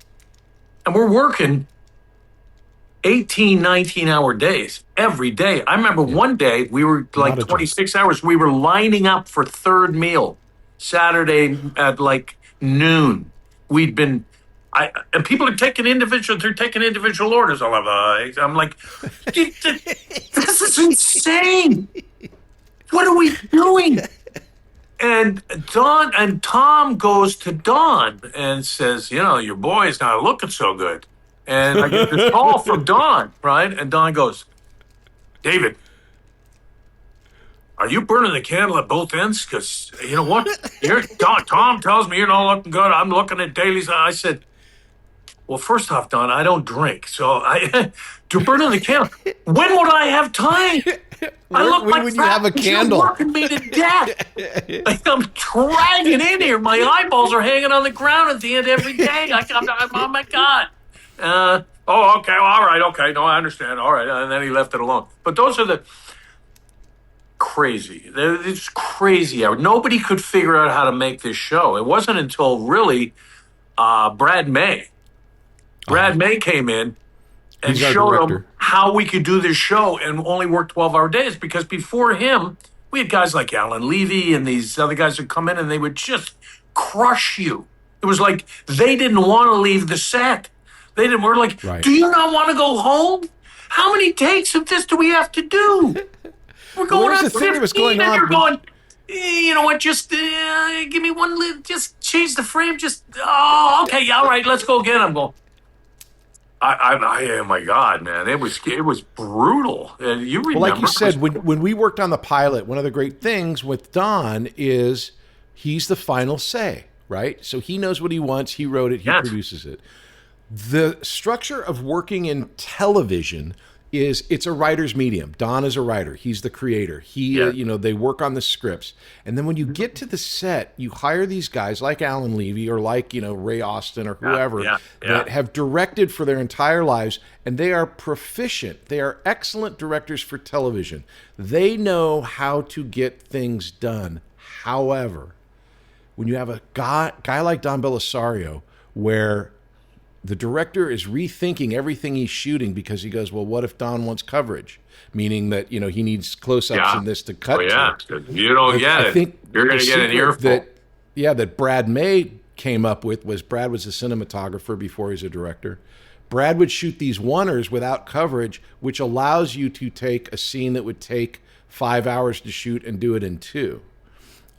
and we're working 18, 19-hour days every day. I remember one day we were like 26 hours. We were lining up for third meal Saturday at like noon. We'd been, and people are taking individual orders. I'm like, this is insane. What are we doing? And Tom goes to Don and says, your boy's not looking so good. And I get this call from Don, right? And Don goes, David, are you burning the candle at both ends? Because you know what? Tom tells me you're not looking good. I'm looking at dailies. I said, well, first off, Don, I don't drink. So to burn the candle, when would I have time? I look like when you have a candle. You're working me to death. I'm dragging in here. My eyeballs are hanging on the ground at the end every day. Oh, my God. Okay. All right. Okay. No, I understand. All right. And then he left it alone. But those are the crazy. It's crazy. Nobody could figure out how to make this show. It wasn't until really Brad May. Brad May came in and showed them how we could do this show and only work 12-hour days, because before him, we had guys like Alan Levy and these other guys who come in and they would just crush you. It was like they didn't want to leave the set. We're like, do you not want to go home? How many takes of this do we have to do? We're going on 15 and you're going, you know what, just give me one, just change the frame, okay, all right, let's go again. I'm going, oh my God, man, it was brutal. You remember. Well, like you said, when we worked on the pilot, one of the great things with Don is he's the final say, right? So he knows what he wants, he wrote it, he produces it. The structure of working in television is it's a writer's medium. Don is a writer. He's the creator. They work on the scripts. And then when you get to the set, you hire these guys like Alan Levy or like, Ray Austin or whoever that have directed for their entire lives, and they are proficient. They are excellent directors for television. They know how to get things done. However, when you have a guy like Don Belisario, where the director is rethinking everything he's shooting because he goes, well, what if Don wants coverage? Meaning that, he needs close-ups in this to cut to. You don't get it. I think you're going to get an earful. That Brad May came up with was Brad was a cinematographer before he's a director. Brad would shoot these oneers without coverage, which allows you to take a scene that would take 5 hours to shoot and do it in 2.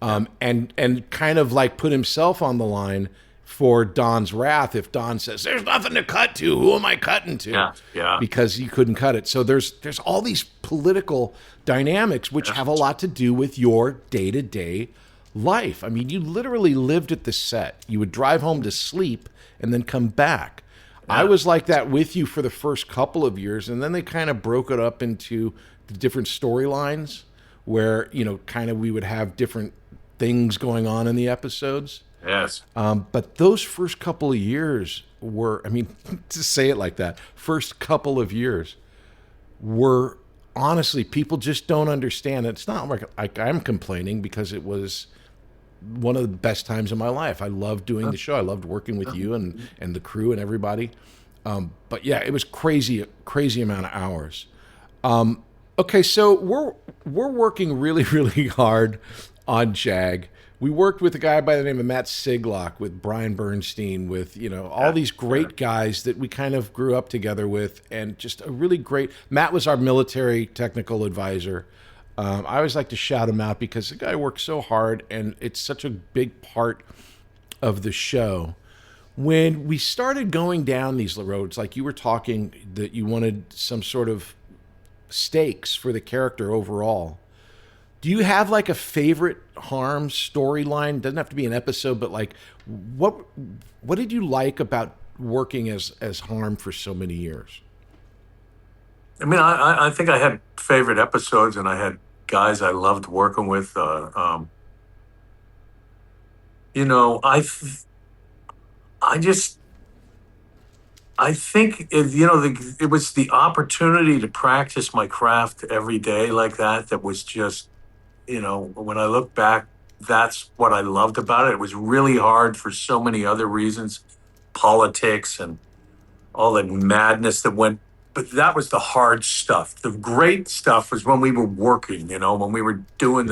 And kind of like put himself on the line for Don's wrath if Don says, there's nothing to cut to. Who am I cutting to? Yeah. Because he couldn't cut it. So there's all these political dynamics which have a lot to do with your day-to-day life. I mean, you literally lived at the set. You would drive home to sleep and then come back. Yeah. I was like that with you for the first couple of years, and then they kind of broke it up into the different storylines where, kind of we would have different things going on in the episodes. Yes. But those first couple of years were, to say it like that, first couple of years were, honestly, people just don't understand. It's not like I'm complaining because it was one of the best times of my life. I loved doing the show. I loved working with you and the crew and everybody. But yeah, it was crazy amount of hours. Okay, so we're working really, really hard on JAG. We worked with a guy by the name of Matt Siglock, with Brian Bernstein, with all these great guys that we kind of grew up together with, and just a really great. Matt was our military technical advisor. I always like to shout him out because the guy works so hard, and it's such a big part of the show. When we started going down these roads, like you were talking, that you wanted some sort of stakes for the character overall. Do you have like a favorite Harm storyline? Doesn't have to be an episode, but like, what did you like about working as Harm for so many years? I think I had favorite episodes, and I had guys I loved working with. I think it was the opportunity to practice my craft every day like that. That was just, when I look back, that's what I loved about it. It was really hard for so many other reasons, politics and all that madness that went. But that was the hard stuff. The great stuff was when we were working, when we were doing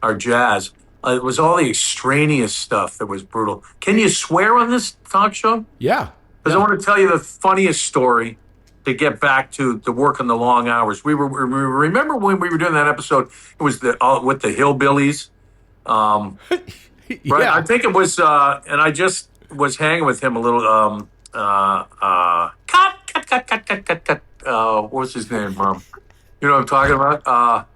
our jazz. It was all the extraneous stuff that was brutal. Can you swear on this talk show? Yeah. Because I want to tell you the funniest story to get back to the work and the long hours. Remember when we were doing that episode? It was with the hillbillies. Right? Yeah. I think it was, and I just was hanging with him a little. Cut. What was his name? You know what I'm talking about?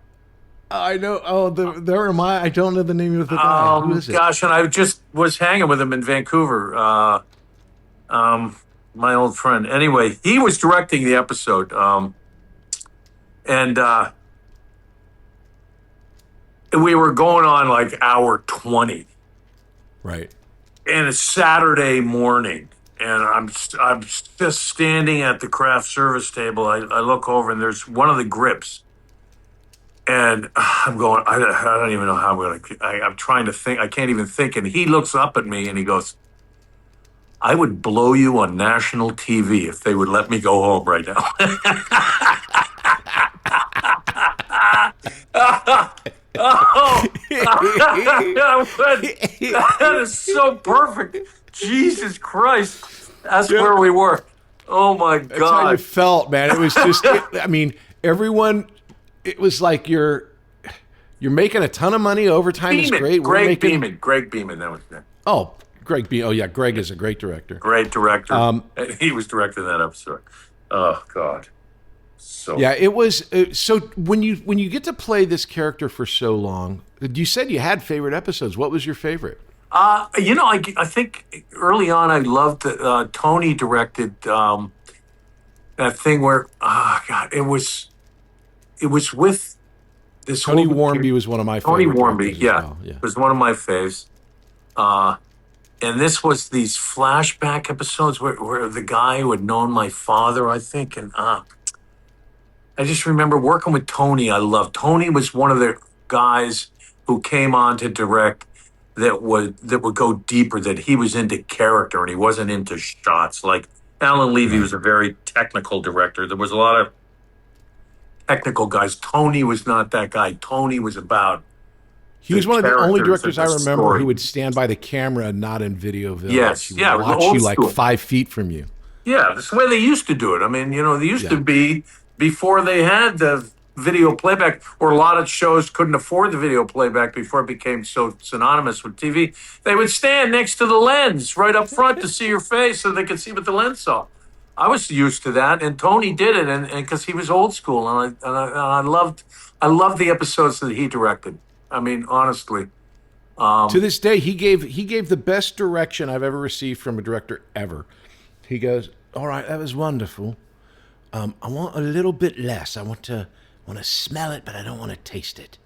I know. Oh, there am I. I don't know the name of the guy. Who is it? Gosh, and I just was hanging with him in Vancouver. My old friend. Anyway, he was directing the episode, and we were going on like hour 20. Right. And it's Saturday morning, and I'm just standing at the craft service table. I look over, and there's one of the grips. And I'm going, I don't even know how I'm trying to think. I can't even think. And he looks up at me and he goes, I would blow you on national TV if they would let me go home right now. That is so perfect. Jesus Christ. That's where we were. Oh, my God. That's how you felt, man. It was just, everyone... It was like you're making a ton of money. Overtime is great. Greg Beeman, that was that. Oh, Greg Beeman. Oh, yeah, Greg is a great director. Great director. He was directing that episode. Oh, God. So yeah, it was. So when you get to play this character for so long, you said you had favorite episodes. What was your favorite? I think early on I loved Tony directed. that thing where, God, it was with this Tony whole Warmby was one of my Tony favorite Warmby, directors as yeah, well. Yeah. was one of my faves. And this was these flashback episodes where the guy who had known my father, I think, and I just remember working with Tony. I loved Tony. Was one of the guys who came on to direct that would go deeper. That he was into character and he wasn't into shots. Like Alan Levy was a very technical director. There was a lot of technical guys. Tony was not that guy. Tony was about. He was one of the only characters directors and I the remember story. who would stand by the camera, not in video village. Yes, He would yeah, it was watch old you like school. 5 feet from you. Yeah, that's the way they used to do it. I mean, they used to be, before they had the video playback, or a lot of shows couldn't afford the video playback before it became so synonymous with TV. They would stand next to the lens right up front to see your face so they could see what the lens saw. I was used to that, and Tony did it, and because he was old school, and I loved the episodes that he directed. I mean, honestly. To this day, he gave the best direction I've ever received from a director ever. He goes, "All right, that was wonderful. I want a little bit less. I want to smell it, but I don't want to taste it."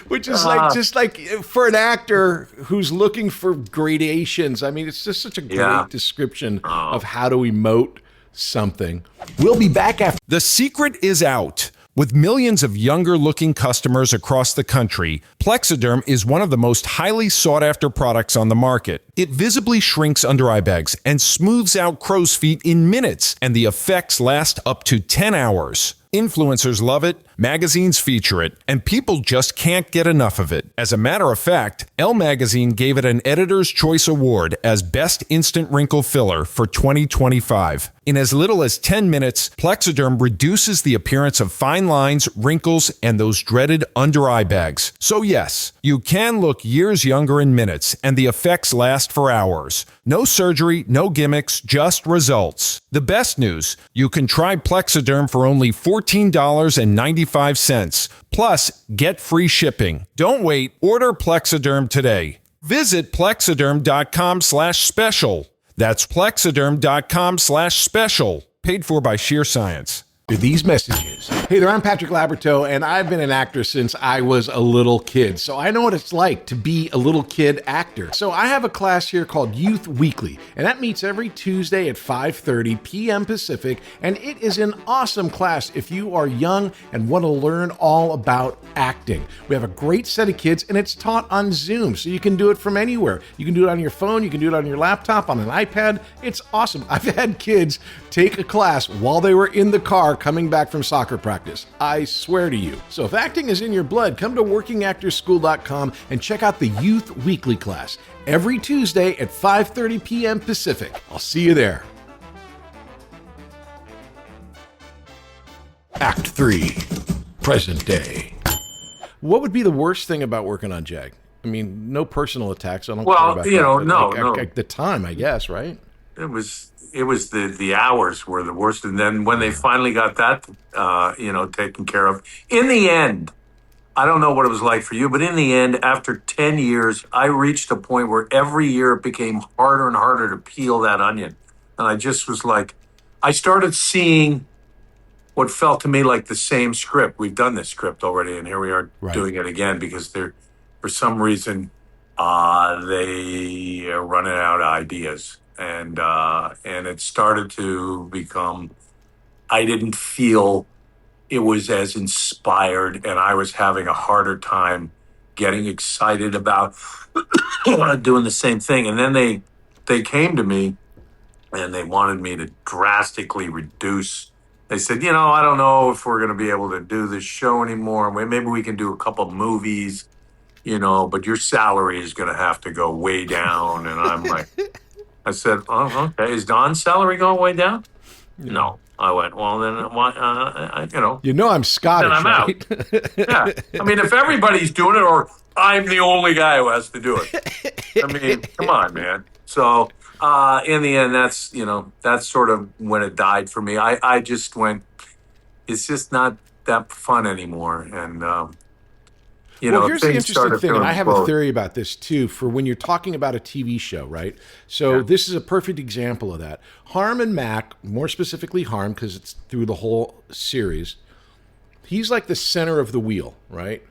Which is just like for an actor who's looking for gradations. I mean, it's just such a great description of how to emote something. We'll be back after. The secret is out. With millions of younger-looking customers across the country, Plexiderm is one of the most highly sought-after products on the market. It visibly shrinks under eye bags and smooths out crow's feet in minutes, and the effects last up to 10 hours. Influencers love it, magazines feature it, and people just can't get enough of it. As a matter of fact, Elle Magazine gave it an Editor's Choice Award as Best Instant Wrinkle Filler for 2025. In as little as 10 minutes, Plexiderm reduces the appearance of fine lines, wrinkles, and those dreaded under-eye bags. So yes, you can look years younger in minutes, and the effects last for hours. No surgery, no gimmicks, just results. The best news, you can try Plexiderm for only $14.95. Plus, get free shipping. Don't wait. Order Plexiderm today. Visit plexiderm.com/special. That's plexiderm.com/special. Paid for by Sheer Science. These messages. Hey there, I'm Patrick Labyorteaux, and I've been an actor since I was a little kid, so I know what it's like to be a little kid actor. So I have a class here called Youth Weekly, and that meets every Tuesday at 5:30 p.m. Pacific, and it is an awesome class if you are young and want to learn all about acting. We have a great set of kids, and it's taught on Zoom, so you can do it from anywhere. You can do it on your phone, you can do it on your laptop, on an iPad. It's awesome. I've had kids take a class while they were in the car coming back from soccer practice. I swear to you. So if acting is in your blood, come to workingactorschool.com and check out the Youth Weekly class every Tuesday at 5:30 p.m. Pacific. I'll see you there. Act 3, present day. What would be the worst thing about working on JAG? I mean, no personal attacks. I don't care about that. No. At the time, I guess, right? It was the hours were the worst, and then when they finally got that taken care of, in the end, I don't know what it was like for you, but in the end, after 10 years, I reached a point where every year it became harder and harder to peel that onion, and I just was like, I started seeing what felt to me like the same script. We've done this script already, and here we are doing it again because for some reason they are running out of ideas. And it started to become, I didn't feel it was as inspired, and I was having a harder time getting excited about doing the same thing. And then they came to me and they wanted me to drastically reduce. They said, I don't know if we're going to be able to do this show anymore. Maybe we can do a couple movies, but your salary is going to have to go way down. And I'm like, I said, oh, okay. Is Don's salary going way down? Yeah. No. I went, well, then, why, I'm Scottish, then I'm right? out. Yeah. I mean, if everybody's doing it, or I'm the only guy who has to do it. I mean, come on, man. So, in the end, that's sort of when it died for me. I just went, it's just not that fun anymore. And Well, here's the things interesting started thing, to and I have a implode. theory about this too, for when you're talking about a TV show, right? So this is a perfect example of that. Harm and Mac, more specifically Harm, because it's through the whole series, he's like the center of the wheel, right?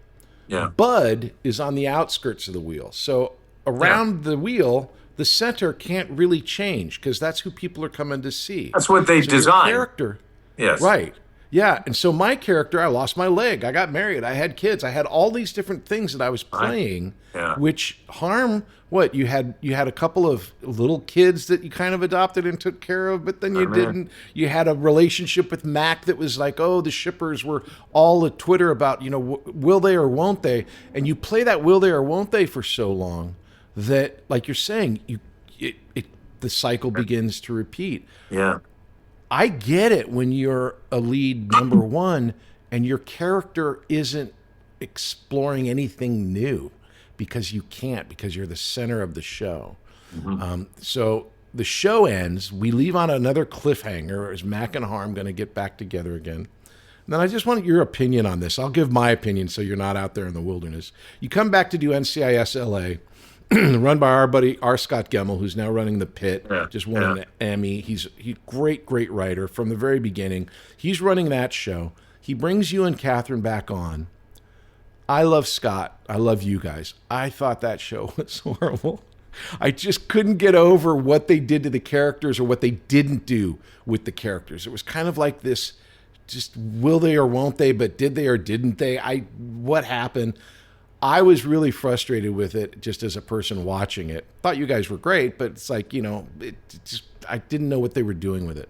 Yeah. Bud is on the outskirts of the wheel. So around the wheel, the center can't really change because that's who people are coming to see. That's what they So your designed. character, Yes. right. Yeah, and so my character, I lost my leg, I got married, I had kids, I had all these different things that I was playing, which Harm, what, you had a couple of little kids that you kind of adopted and took care of, but then you didn't. You had a relationship with Mac that was like, oh, the shippers were all at Twitter about, will they or won't they? And you play that will they or won't they for so long that, like you're saying, the cycle begins to repeat. Yeah. I get it when you're a lead number one and your character isn't exploring anything new because you can't, because you're the center of the show. So the show ends. We leave on another cliffhanger. Is Mac and Harm going to get back together again? And then I just want your opinion on this. I'll give my opinion so you're not out there in the wilderness. You come back to do NCIS LA, run by our buddy R. Scott Gemmell, who's now running The Pit, just won an Emmy. He's great writer from the very beginning. He's running that show. He brings you and Catherine back on. I love Scott. I love you guys. I thought that show was horrible. I just couldn't get over what they did to the characters or what they didn't do with the characters. It was kind of like this, just will they or won't they, but did they or didn't they? What happened? I was really frustrated with it just as a person watching it. Thought you guys were great, but it's like, I didn't know what they were doing with it.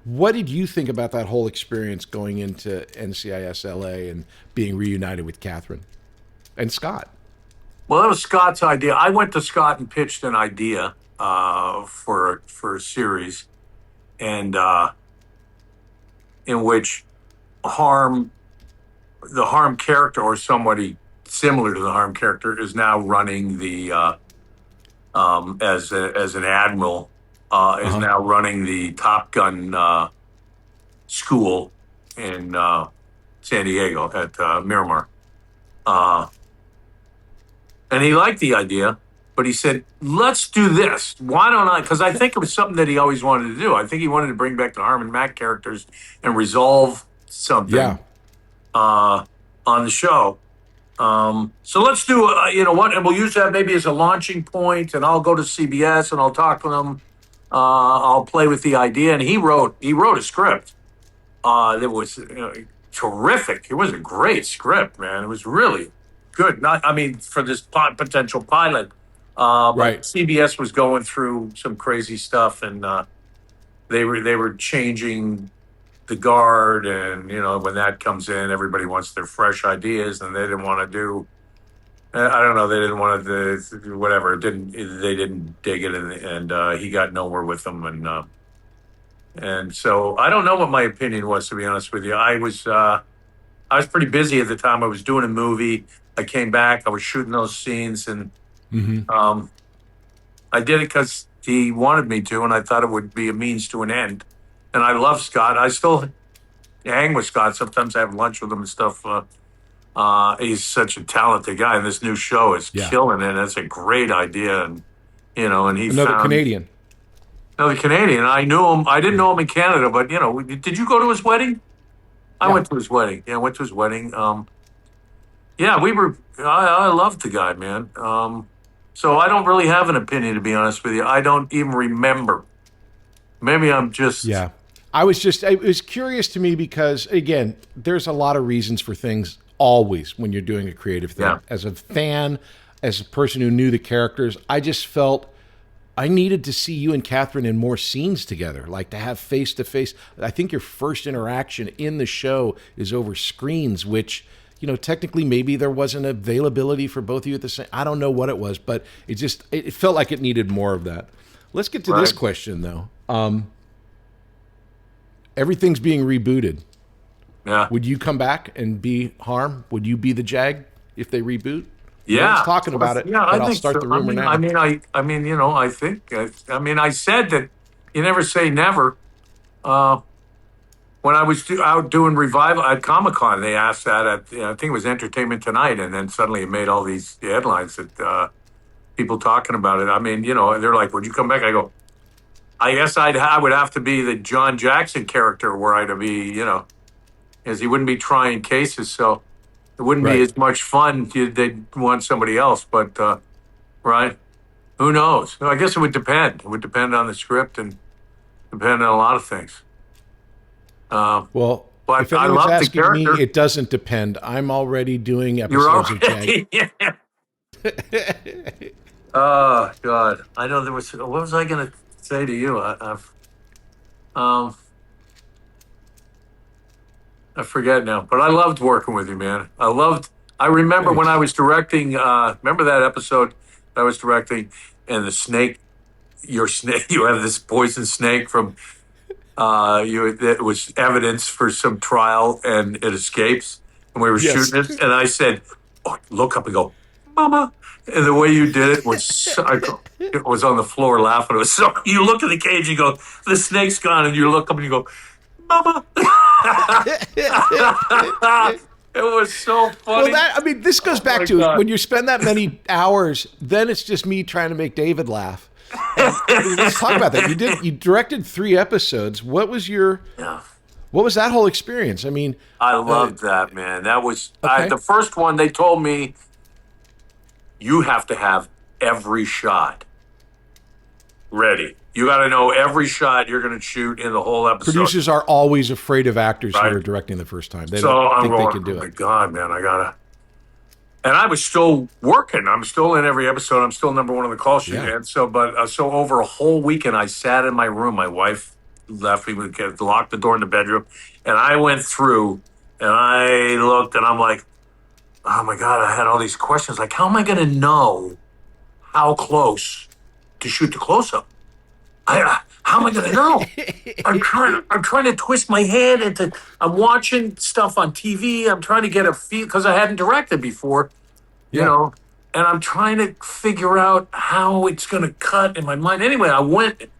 What did you think about that whole experience going into NCIS LA and being reunited with Catherine and Scott? Well, that was Scott's idea. I went to Scott and pitched an idea for a series, and in which the Harm character or somebody similar to the Harm character is now running the as an admiral is now running the Top Gun school in San Diego at Miramar, and he liked the idea, but he said, "Let's do this. Why don't I?" Because I think it was something that he always wanted to do. I think he wanted to bring back the Harm and Mac characters and resolve something on the show. So let's do, what, and we'll use that maybe as a launching point, and I'll go to CBS and I'll talk to them. I'll play with the idea. And he wrote a script that was terrific. It was a great script, man. It was really good. For this potential pilot. But CBS was going through some crazy stuff, and they were changing the guard, and when that comes in, everybody wants their fresh ideas, and they didn't want to do. I don't know. They didn't want to do whatever. They didn't dig it, and he got nowhere with them, and so I don't know what my opinion was, to be honest with you. I was pretty busy at the time. I was doing a movie. I came back. I was shooting those scenes, and I did it because he wanted me to, and I thought it would be a means to an end. And I love Scott. I still hang with Scott. Sometimes I have lunch with him and stuff. He's such a talented guy, and this new show is killing it. It's a great idea, and and he Another Canadian. I knew him. I didn't know him in Canada, but did you go to his wedding? I went to his wedding. Yeah, I went to his wedding. We were. I loved the guy, man. So I don't really have an opinion, to be honest with you. I don't even remember. Maybe I'm just. Yeah. It was curious to me because, again, there's a lot of reasons for things always when you're doing a creative thing. Yeah. As a fan, as a person who knew the characters, I just felt I needed to see you and Catherine in more scenes together, like to have face-to-face. I think your first interaction in the show is over screens, which, technically maybe there wasn't availability for both of you at the same. I don't know what it was, but it felt like it needed more of that. Let's get to this question, though. Everything's being rebooted. Yeah. Would you come back and be Harm? Would you be the Jag if they reboot? Yeah. No one's talking about it. Yeah, but I'll start the rumor now. I think. I said that you never say never. when I was out doing revival at Comic-Con, they asked that at, I think it was Entertainment Tonight, and then suddenly it made all these headlines that people talking about it. I mean, they're like, would you come back? I go, I guess I would have to be the John Jackson character where I'd be, as he wouldn't be trying cases, so it wouldn't be as much fun. They'd want somebody else, but, right? Who knows? I guess it would depend. It would depend on the script and depend on a lot of things. Well, but if I anyone's love the asking me, character. it doesn't depend. I'm already doing You're episodes of Jag. already, Oh God! I know there was. What was I going to say to you? I forget now. But I loved working with you, man. I remember when I was directing. Remember that episode that I was directing, and the snake. Your snake. You have this poison snake from. It was evidence for some trial, and it escapes. And we were shooting it, and I said, "Oh, look up and go, Mama." And the way you did it was, it was on the floor laughing. It was so. You look at the cage, you go, the snake's gone, and you look up and you go, Mama. It was so funny. Well, this goes back to when you spend that many hours, then it's just me trying to make David laugh. Let's talk about that. You directed 3 episodes. What was that whole experience? I loved that, man. That was okay. The first one. They told me you have to have every shot ready. You got to know every shot you're going to shoot in the whole episode. Producers are always afraid of actors who are directing the first time. They so don't I'm think going, they can do oh my it. God, man, I gotta. And I was still working. I'm still in every episode. I'm still number 1 on the call sheet. Yeah. And so over a whole weekend, I sat in my room. My wife left me, locked the door in the bedroom, and I went through and I looked, and I'm like, oh my God, I had all these questions. Like, how am I going to know how close to shoot the close-up? How am I going to know? I'm trying to twist my head into. I'm watching stuff on TV. I'm trying to get a feel because I hadn't directed before, you know, and I'm trying to figure out how it's going to cut in my mind. Anyway, I went.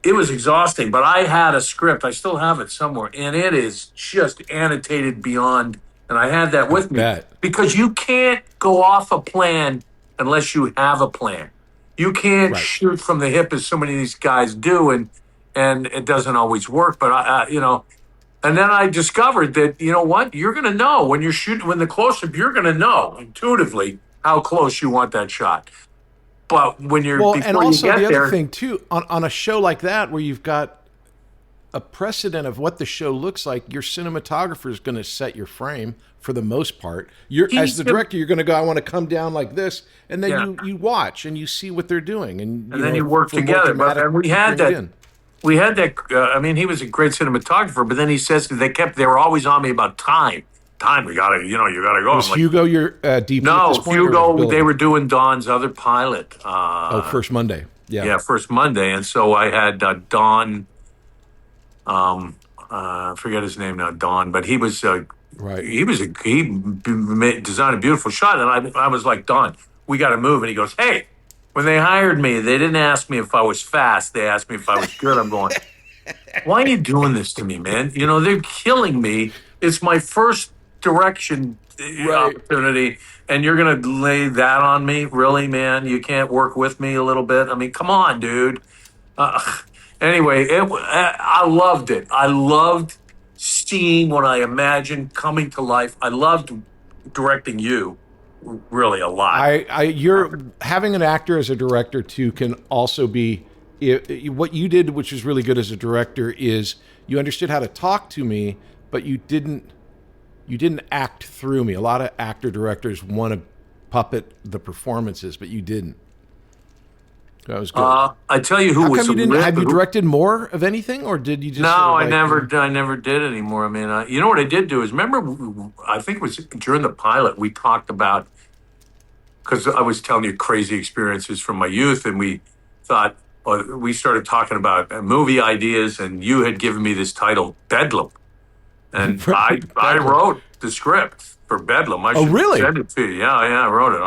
It was exhausting, but I had a script. I still have it somewhere, and it is just annotated beyond. And I had that with me because you can't go off a plan unless you have a plan. You can't shoot from the hip as so many of these guys do, and it doesn't always work. But and then I discovered that you're going to know when you're shooting, when the close-up, you're going to know intuitively how close you want that shot. But when you're and also the other thing too, on a show like that where you've got a precedent of what the show looks like, your cinematographer is going to set your frame for the most part. As the director, you're going to go, I want to come down like this, and then you watch and you see what they're doing, and then you work together. And we had that. We had that. He was a great cinematographer, but then he says they were always on me about time. Time, you gotta go. Was Hugo your DP? No, at this point, Hugo. They were doing Don's other pilot. First Monday. Yeah, First Monday, and so I had Don. I forget his name now, Don, but he was he designed a beautiful shot, and I was like, Don, we got to move, and he goes, hey, when they hired me, they didn't ask me if I was fast, they asked me if I was good. I'm going, why are you doing this to me, man? They're killing me. It's my first direction opportunity, and you're gonna lay that on me? Really, man? You can't work with me a little bit? Come on, dude. Anyway, I loved it. I loved seeing what I imagined coming to life. I loved directing you, really, a lot. You're having an actor as a director too can also be what you did, which was really good as a director, is you understood how to talk to me, but you didn't act through me. A lot of actor directors want to puppet the performances, but you didn't. That was good. I tell you who was. Have you directed more of anything, or did you just? No, I never did anymore. You know what I did do is remember. I think it was during the pilot we talked about, because I was telling you crazy experiences from my youth, and we thought we started talking about movie ideas, and you had given me this title, Bedlam, and I wrote the script for Bedlam. Really? Send it to you. Yeah, I wrote it.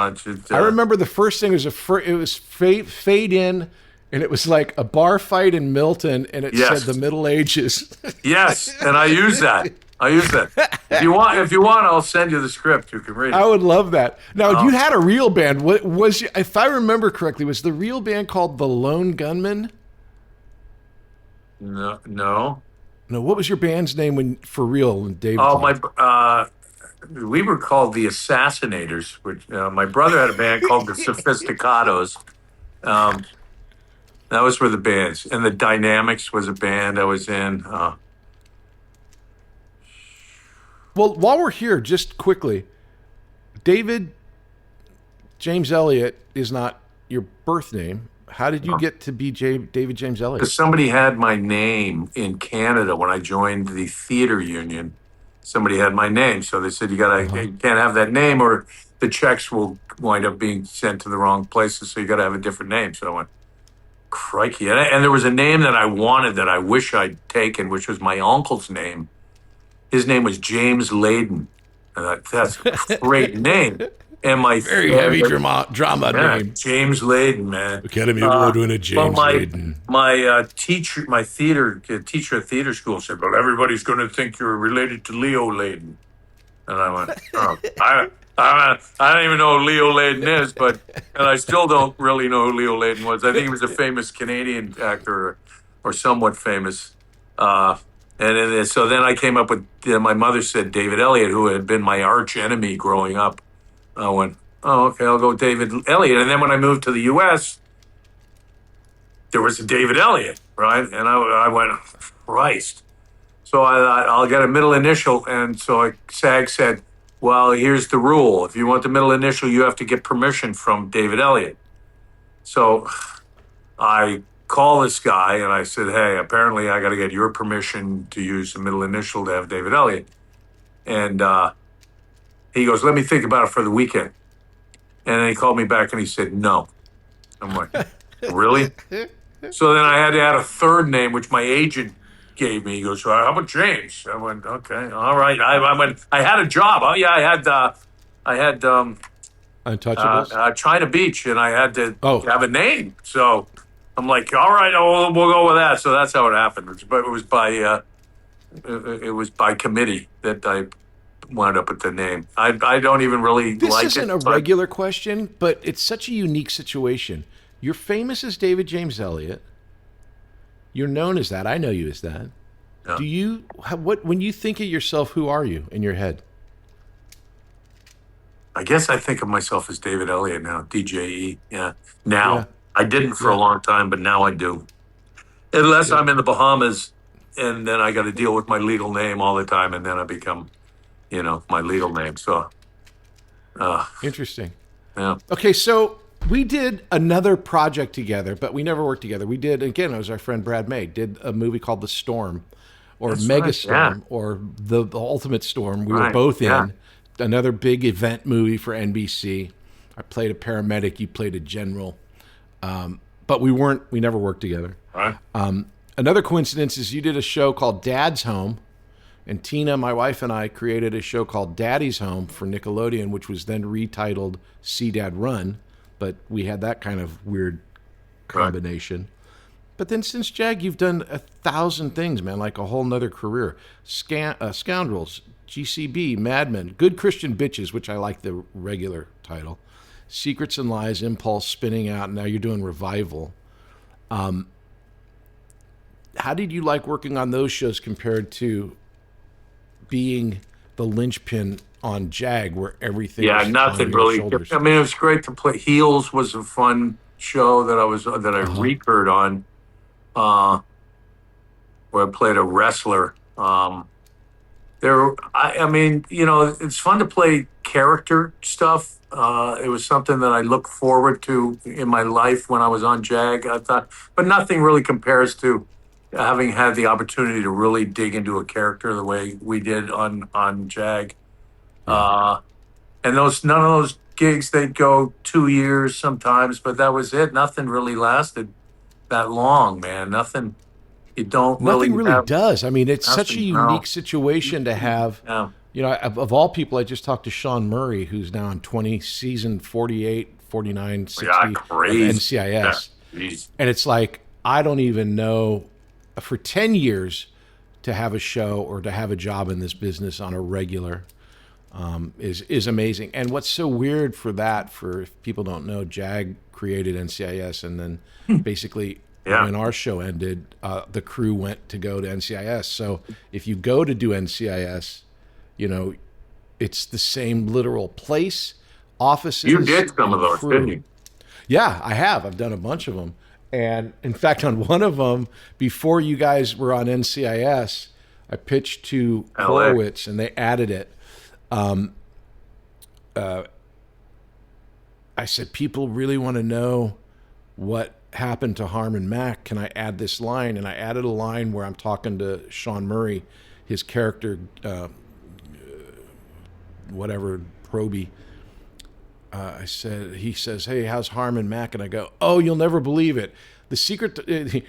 I remember the first thing was it was fade in, And it was like a bar fight in Milton, and it Yes. said the Middle Ages. Yes, and I use that. If you want, I'll send you the script. You can read it. I would love that. Now, you had a real band. What was, if I remember correctly, was the real band called the Lone Gunmen? No. No, what was your band's name for real? David? Oh, we were called the Assassinators. Which my brother had a band called the Sophisticados. That was for the bands, and the Dynamics was a band I was in. Well, while we're here, just quickly, David James Elliott is not your birth name. How did you get to be David James Elliott? Because somebody had my name in Canada when I joined the theater union. Somebody had my name, so they said you can't have that name, or the checks will wind up being sent to the wrong places. So you got to have a different name. So I went, crikey! And there was a name that I wanted that I wish I'd taken, which was my uncle's name. His name was James Layden. That's a great name. And my very heavy drama name. James Layden, man. Academy Award winner James Layden. My teacher, my teacher at theater school said, "Well, everybody's going to think you're related to Leo Layden." And I went, "Oh, I don't even know who Leo Layden is, and I still don't really know who Leo Layden was. I think he was a famous Canadian actor, or somewhat famous." So then I came up with, my mother said David Elliott, who had been my arch enemy growing up. I went, oh, okay, I'll go David Elliott. And then when I moved to the U.S., there was a David Elliott, right? And I went, Christ. So I thought, I'll get a middle initial. And so SAG said, well, here's the rule. If you want the middle initial, you have to get permission from David Elliott. So I call this guy and I said, hey, apparently I got to get your permission to use the middle initial to have David Elliott. And he goes, let me think about it for the weekend. And then he called me back and he said, no. I'm like, really? So then I had to add a third name, which my agent gave me. He goes, well, how about James? I went, okay, all right. I had a job. Oh yeah, I had Untouchables? China Beach, and I had to have a name. So I'm like, all right, we'll go with that. So that's how it happened. But it was by committee that I wound up with the name. I don't even really this like it. This isn't a regular question, but it's such a unique situation. You're famous as David James Elliott. You're known as that. I know you as that. Yeah. Do you when you think of yourself, who are you in your head? I guess I think of myself as David Elliott now, DJE. Yeah. Now. Yeah. I didn't for a long time, but now I do. Unless I'm in the Bahamas and then I got to deal with my legal name all the time, and then I become, my legal name. So, interesting. Yeah. Okay, so we did another project together, but we never worked together. We did, again, it was our friend Brad May, did a movie called The Storm, or Megastorm, or the Ultimate Storm. We were both in another big event movie for NBC. I played a paramedic, you played a general. But we never worked together. Right. Another coincidence is you did a show called Dad's Home, and Tina, my wife, and I created a show called Daddy's Home for Nickelodeon, which was then retitled See Dad Run, but we had that kind of weird combination. Right. But then since JAG, you've done 1,000 things, man, like a whole nother career. Scoundrels, GCB, Mad Men, Good Christian Bitches, which I like the regular title, Secrets and Lies, Impulse, Spinning Out, and now you're doing Revival. How did you like working on those shows compared to being the linchpin on JAG, where everything was nothing on your really. shoulders? I mean, it was great to play. Heels was a fun show that I recurred on, where I played a wrestler. It's fun to play character stuff. It was something that I look forward to in my life when I was on JAG. I thought, but nothing really compares to having had the opportunity to really dig into a character the way we did on JAG. And none of those gigs, they'd go 2 years sometimes, but that was it. Nothing really lasted that long, man. Nothing. Nothing really does. I mean, it's such a unique situation to have. Yeah. Of all people, I just talked to Sean Murray, who's now on season 48, 49, 60 of NCIS. Jeez. And it's like, I don't even know, for 10 years to have a show or to have a job in this business on a regular is amazing. And what's so weird for that, for if people don't know, JAG created NCIS, and then basically when our show ended, the crew went to go to NCIS. So if you go to do NCIS, you know, it's the same literal place, offices. You did some of those, crew. didn't you? Yeah, I have. I've done a bunch of them. And in fact, on one of them, before you guys were on NCIS, I pitched to LA. Horowitz, and they added it. I said, people really want to know what happened to Harmon Mack. Can I add this line? And I added a line where I'm talking to Sean Murray, his character, whatever, Proby. He says, hey, how's Harmon Mack? And I go, oh, you'll never believe it. The secret,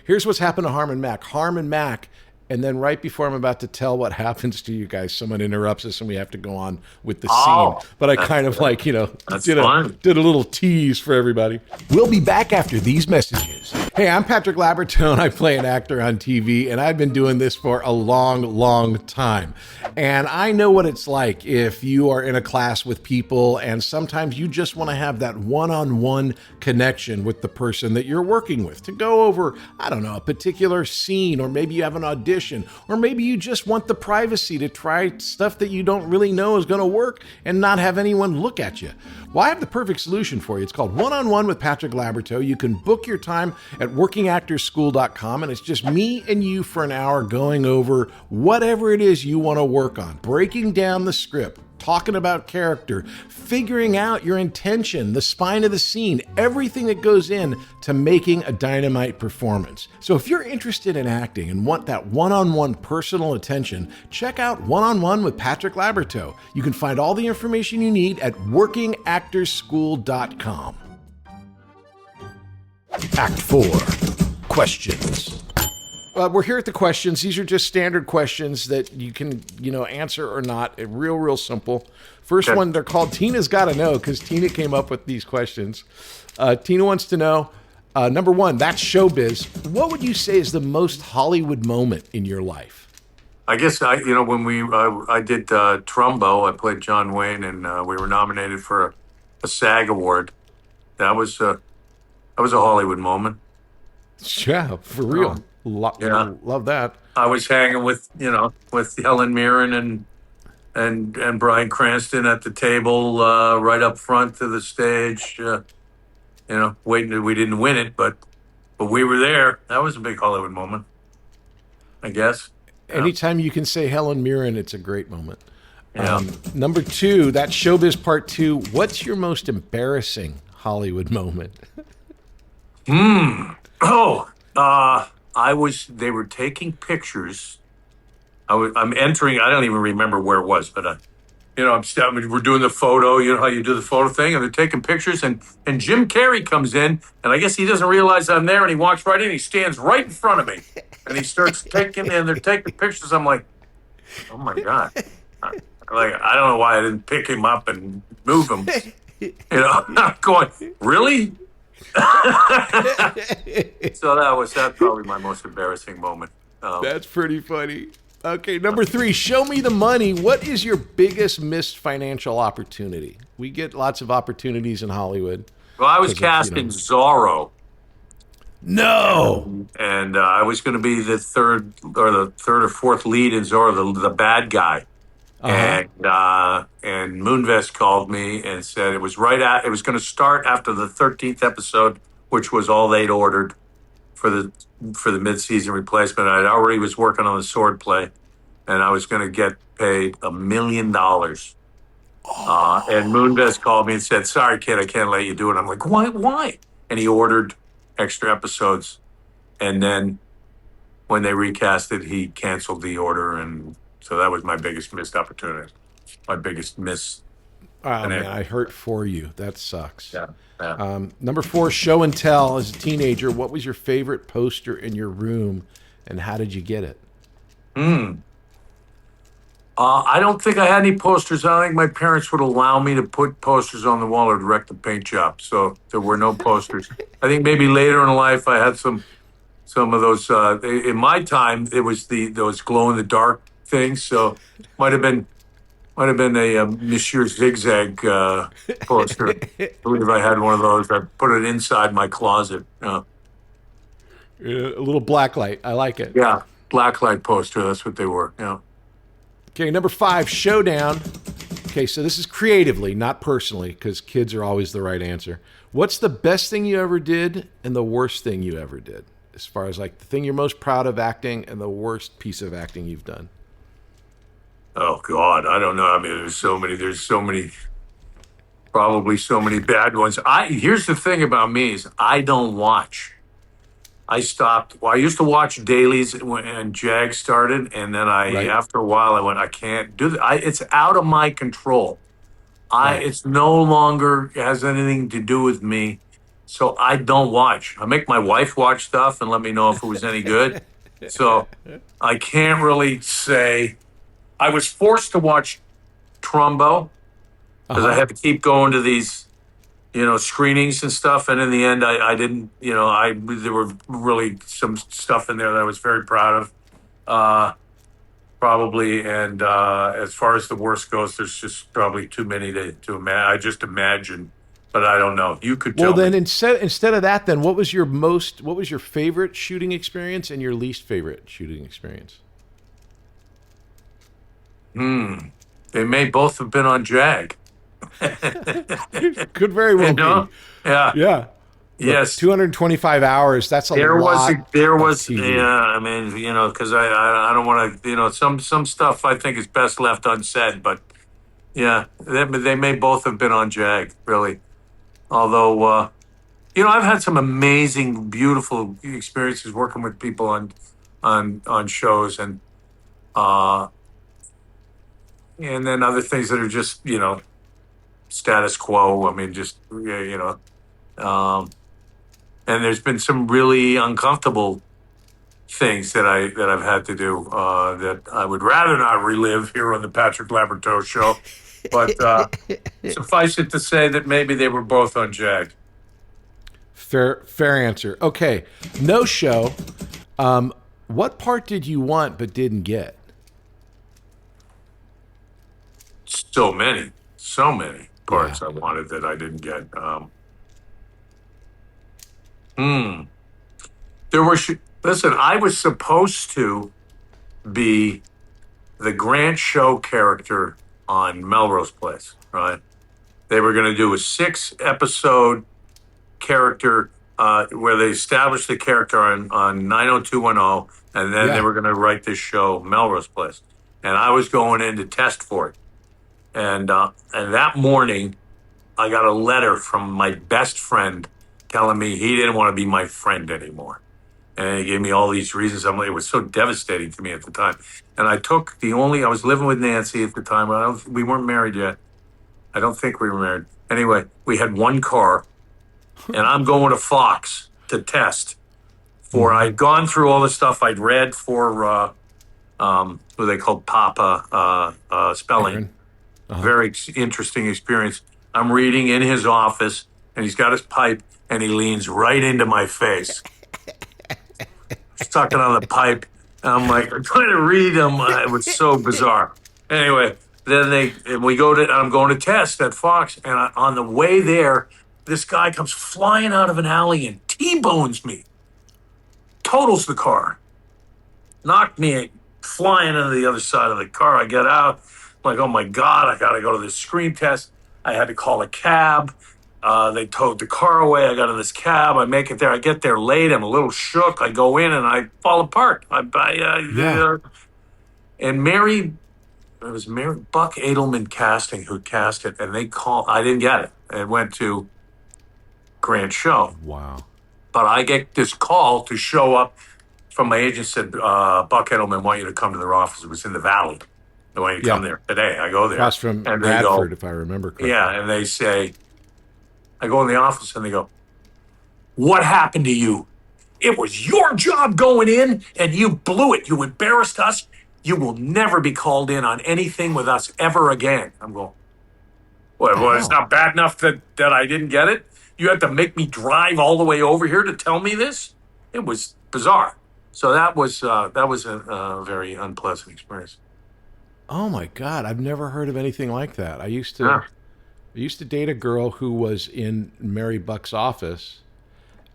here's what's happened to Harmon Mack. Harmon Mack. And then right before I'm about to tell what happens to you guys, someone interrupts us and we have to go on with the scene. But I kind of like, did a little tease for everybody. We'll be back after these messages. Hey, I'm Patrick Labyorteaux, and I play an actor on TV, and I've been doing this for a long, long time. And I know what it's like if you are in a class with people and sometimes you just want to have that one-on-one connection with the person that you're working with to go over, I don't know, a particular scene, or maybe you have an audition, or maybe you just want the privacy to try stuff that you don't really know is going to work and not have anyone look at you. Well, I have the perfect solution for you. It's called One-on-One with Patrick Labyorteaux. You can book your time at workingactorsschool.com, and it's just me and you for an hour going over whatever it is you want to work on, breaking down the script, talking about character, figuring out your intention, the spine of the scene, everything that goes in to making a dynamite performance. So if you're interested in acting and want that one-on-one personal attention, check out One-on-One with Patrick Labyorteaux. You can find all the information you need at workingactorsschool.com. Act 4, questions. We're here at the questions. These are just standard questions that you can, answer or not. Real simple. First one, they're called Tina's Gotta Know, because Tina came up with these questions. Tina wants to know, number one, that's showbiz. What would you say is the most Hollywood moment in your life? I guess when I did Trumbo, I played John Wayne, and we were nominated for a SAG award. That was a Hollywood moment. Yeah, for real. Love that. I was hanging with Helen Mirren and Bryan Cranston at the table right up front to the stage. Waiting. We didn't win it, but we were there. That was a big Hollywood moment, I guess. Anytime you can say Helen Mirren, it's a great moment. Yeah. Number two, that's Showbiz Part 2. What's your most embarrassing Hollywood moment? They were taking pictures. I'm entering, I don't even remember where it was, but we're doing the photo, you know how you do the photo thing, and they're taking pictures, and Jim Carrey comes in, and I guess he doesn't realize I'm there, and he walks right in, he stands right in front of me, and he starts taking, and they're taking pictures. I'm like, oh my God. I don't know why I didn't pick him up and move him. I'm going, really? So that's probably my most embarrassing moment. That's pretty funny. Okay, number 3, show me the money. What is your biggest missed financial opportunity? We get lots of opportunities in Hollywood. Well, I was cast in Zorro. No. And I was going to be the third or fourth lead in Zorro, the bad guy. Uh-huh. And Moonves called me and said it was it was going to start after the 13th episode, which was all they'd ordered for the mid-season replacement. I already was working on the sword play, and I was going to get paid $1 million. And Moonves called me and said, "Sorry, kid, I can't let you do it." I'm like, "Why?" And he ordered extra episodes, and then when they recast it, he canceled the order, and so that was my biggest missed opportunity. My biggest miss. Oh, man, I hurt for you. That sucks. Yeah. Number 4, show and tell. As a teenager, what was your favorite poster in your room, and how did you get it? I don't think I had any posters. I don't think my parents would allow me to put posters on the wall or direct the paint job, so there were no posters. I think maybe later in life I had some of those. In my time, it was those glow in the dark things. So might have been a Monsieur Zigzag poster. I believe I had one of those. I put it inside my closet. A little black light. I like it. Yeah, blacklight poster. That's what they were. Yeah. Okay, number 5, showdown. Okay, so this is creatively, not personally, because kids are always the right answer. What's the best thing you ever did and the worst thing you ever did? As far as like the thing you're most proud of acting and the worst piece of acting you've done. Oh God, I don't know. I mean, there's so many, probably so many bad ones. Here's the thing about me is I don't watch. I stopped. Well, I used to watch dailies when JAG started, and then after a while, I went, I can't do that. It's out of my control. It's no longer has anything to do with me, so I don't watch. I make my wife watch stuff and let me know if it was any good. So I can't really say. I was forced to watch Trumbo because I had to keep going to these, screenings and stuff. And in the end, I didn't, there were really some stuff in there that I was very proud of, probably. And as far as the worst goes, there's just probably too many to imagine. I just imagine, but I don't know. You could tell Well, then me. instead of that, then what was your favorite shooting experience and your least favorite shooting experience? They may both have been on JAG. Could very well be. Yeah. Yeah. Yes. 225 hours. That's a lot. There was, of TV. yeah. I mean, because I don't want to, some stuff I think is best left unsaid. But yeah, they may both have been on JAG, really. Although, I've had some amazing, beautiful experiences working with people on shows and then other things that are just, status quo. I mean, just, and there's been some really uncomfortable things that I've had to do that I would rather not relive here on the Patrick Labyorteaux show. But suffice it to say that maybe they were both on JAG. Fair answer. Okay. No show. What part did you want but didn't get? So many parts I wanted that I didn't get. There were. Listen, I was supposed to be the Grant Show character on Melrose Place, right? They were going to do a 6-episode character where they established the character on 90210, and then they were going to write this show, Melrose Place. And I was going in to test for it. And that morning, I got a letter from my best friend telling me he didn't want to be my friend anymore. And he gave me all these reasons. It was so devastating to me at the time. And I was living with Nancy at the time. We weren't married yet. I don't think we were married. Anyway, we had one car, and I'm going to Fox to test I'd gone through all the stuff I'd read for, what they called Papa spelling. Very interesting experience. I'm reading in his office, and he's got his pipe, and he leans right into my face. Sucking on the pipe. And I'm like, I'm trying to read him. It was so bizarre. Anyway, then I'm going to test at Fox, and on the way there, this guy comes flying out of an alley and T-bones me. Totals the car. Knocked me flying into the other side of the car. I get out. I'm like, oh my God, I got to go to this screen test. I had to call a cab. They towed the car away. I got in this cab. I make it there. I get there late. I'm a little shook. I go in and I fall apart. And it was Buck Edelman Casting who cast it, and I didn't get it. It went to Grant Show. Wow. But I get this call to show up from my agent, said, Buck Edelman want you to come to their office. It was in the Valley. They want you to come there today. I go there. Across from Radford, if I remember correctly. Yeah, and they say, I go in the office and they go, what happened to you? It was your job going in and you blew it. You embarrassed us. you will never be called in on anything with us ever again. I'm going, well, it's not bad enough that I didn't get it? You had to make me drive all the way over here to tell me this? It was bizarre. So that was a very unpleasant experience. Oh my God, I've never heard of anything like that. I used to date a girl who was in Mary Buck's office,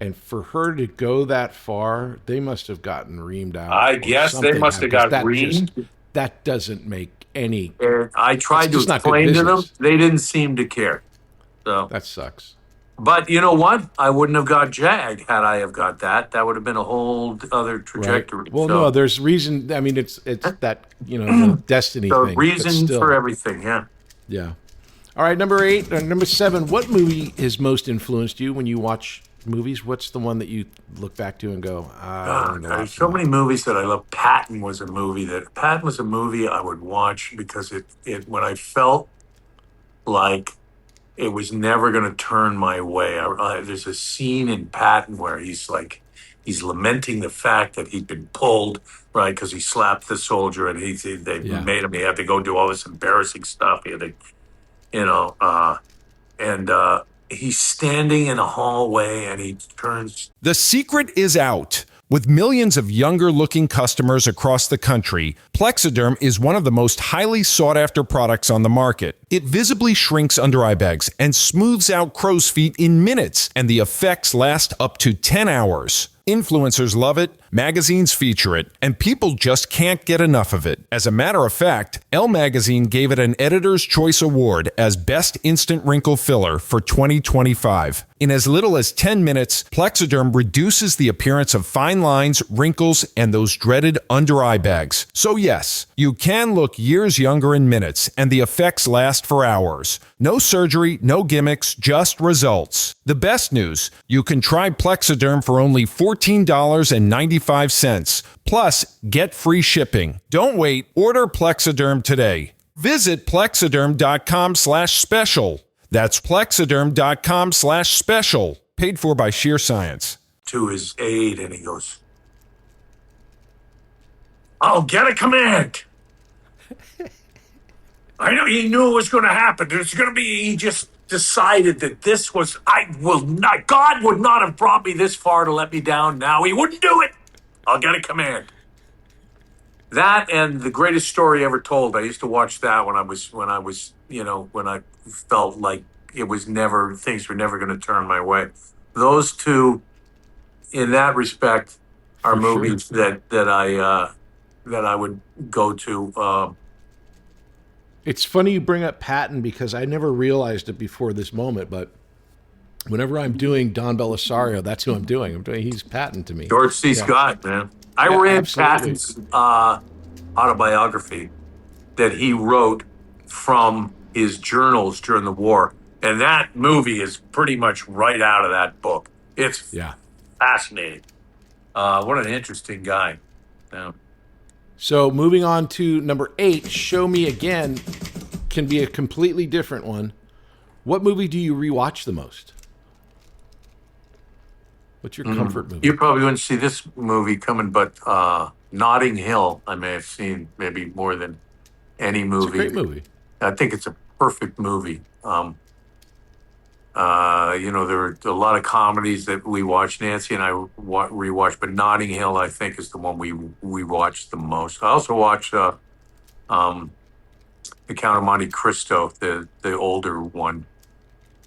and for her to go that far, they must have gotten reamed out. I guess they must have got reamed. That doesn't make any. I tried to explain to them; they didn't seem to care. So that sucks. But you know what? I wouldn't have got JAG had I have got that. That would have been a whole other trajectory. Right. Well, no, there's reason. I mean, it's that the destiny the thing. Reason for everything. Yeah. Yeah. All right, number 7. What movie has most influenced you when you watch movies? What's the one that you look back to and go, there's so many movies that I love. Patton was a movie I would watch because it when I felt like it was never going to turn my way. There's a scene in Patton where he's lamenting the fact that he'd been pulled, right, because he slapped the soldier and they made him. He had to go do all this embarrassing stuff. He had to, and he's standing in a hallway and he turns. The secret is out. With millions of younger-looking customers across the country, Plexiderm is one of the most highly sought-after products on the market. It visibly shrinks under eye bags and smooths out crow's feet in minutes, and the effects last up to 10 hours. Influencers love it, magazines feature it, and people just can't get enough of it. As a matter of fact, Elle Magazine gave it an Editor's Choice Award as Best Instant Wrinkle Filler for 2025. In as little as 10 minutes, Plexiderm reduces the appearance of fine lines, wrinkles, and those dreaded under-eye bags. So yes, you can look years younger in minutes, and the effects last for hours. No surgery, no gimmicks, just results. The best news, you can try Plexiderm for only $14.95. Plus, get free shipping. Don't wait. Order Plexiderm today. Visit plexiderm.com/special. That's plexiderm.com/special. Paid for by Sheer Science. To his aide, and he goes, "I'll get a command." I know he knew it was going to happen. He just decided that this was, God would not have brought me this far to let me down. Now he wouldn't do it. I'll get a command. That and The Greatest Story Ever Told. I used to watch that when I felt like things were never going to turn my way. Those two, in that respect, are movies that I would go to. It's funny you bring up Patton because I never realized it before this moment, but whenever I'm doing Don Belisario, that's who I'm doing. He's Patton to me. George C. Scott, man. I read Patton's autobiography that he wrote from his journals during the war, and that movie is pretty much right out of that book. It's fascinating. What an interesting guy. Yeah. So moving on to number 8, Show Me Again can be a completely different one. What movie do you rewatch the most? What's your comfort movie? You probably wouldn't see this movie coming, but Notting Hill I may have seen maybe more than any movie. It's a great movie. I think it's a perfect movie. There are a lot of comedies that we watch. Nancy and I rewatch, but Notting Hill, I think, is the one we watch the most. I also watch The Count of Monte Cristo, the older one,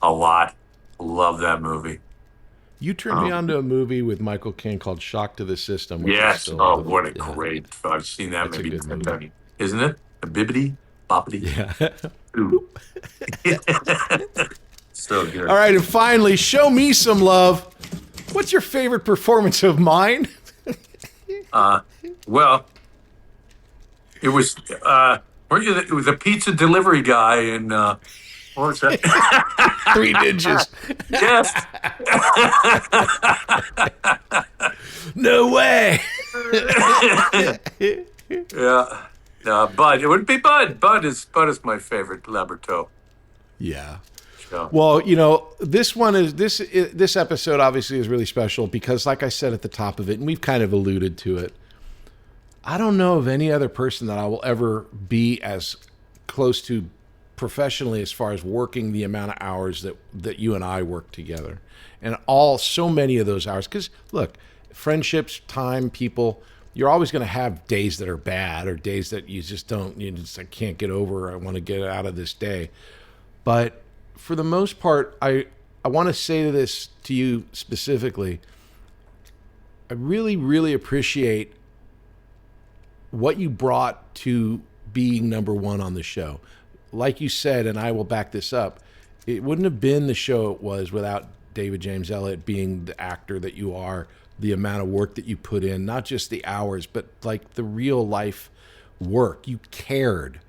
a lot. Love that movie. You turned me on to a movie with Michael Caine called Shock to the System. Yes. What a great! I've seen that maybe 10 times. Isn't it? A bibbity boppity. Yeah. So good. All right, and finally, show me some love. What's your favorite performance of mine? Well, it was weren't you the pizza delivery guy in what was that? Three Ninjas. Yes. No way. Yeah. No, Bud. It wouldn't be Bud. Bud is my favorite Labyorteaux. Yeah. So. Well, this episode obviously is really special because, like I said at the top of it, and we've kind of alluded to it, I don't know of any other person that I will ever be as close to professionally as far as working the amount of hours that you and I work together. And so many of those hours. Because, look, friendships, time, people, you're always going to have days that are bad or days that you just I can't get over. I want to get out of this day. But for the most part, I want to say this to you specifically. I really, really appreciate what you brought to being number one on the show. Like you said, and I will back this up, it wouldn't have been the show it was without David James Elliott being the actor that you are, the amount of work that you put in, not just the hours, but like the real life work. You cared.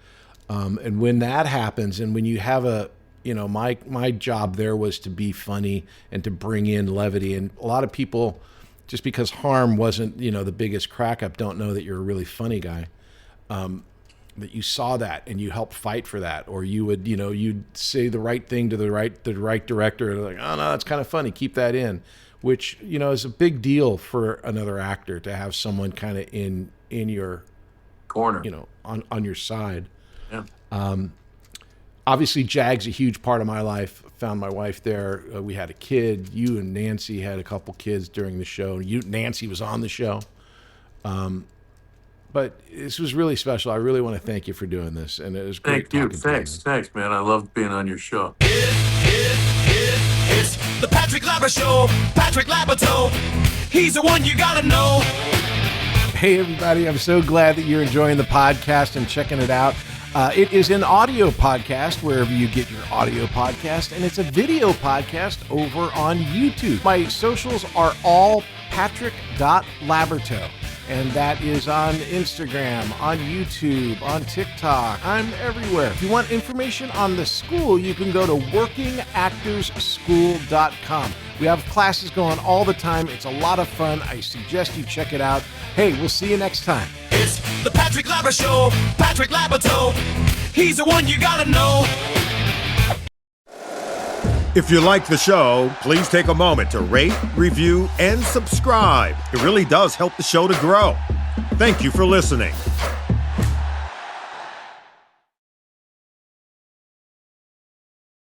And when that happens, and when you have my job there was to be funny and to bring in levity. And a lot of people, just because Harm wasn't, the biggest crack up, don't know that you're a really funny guy. That you saw that and you helped fight for that, or you would, you'd say the right thing to the right director, and like, oh no, that's kind of funny, keep that in, which, is a big deal for another actor to have someone kind of in your corner, on your side. Yeah. Obviously, JAG's a huge part of my life. Found my wife there. We had a kid. You and Nancy had a couple kids during the show. Nancy was on the show. But this was really special. I really want to thank you for doing this, and it was great. Thank you. Thanks, man. I love being on your show. It's the Patrick Labyorteaux Show. Patrick Labyorteaux. He's the one you gotta know. Hey, everybody. I'm so glad that you're enjoying the podcast and checking it out. It is an audio podcast wherever you get your audio podcast, and it's a video podcast over on YouTube. My socials are all patrick.labyorteaux. And that is on Instagram, on YouTube, on TikTok. I'm everywhere. If you want information on the school, you can go to workingactorsschool.com. We have classes going all the time. It's a lot of fun. I suggest you check it out. Hey, we'll see you next time. It's the Patrick Labyorteaux Show. Patrick Labyorteaux. He's the one you gotta know. If you like the show, please take a moment to rate, review, and subscribe. It really does help the show to grow. Thank you for listening.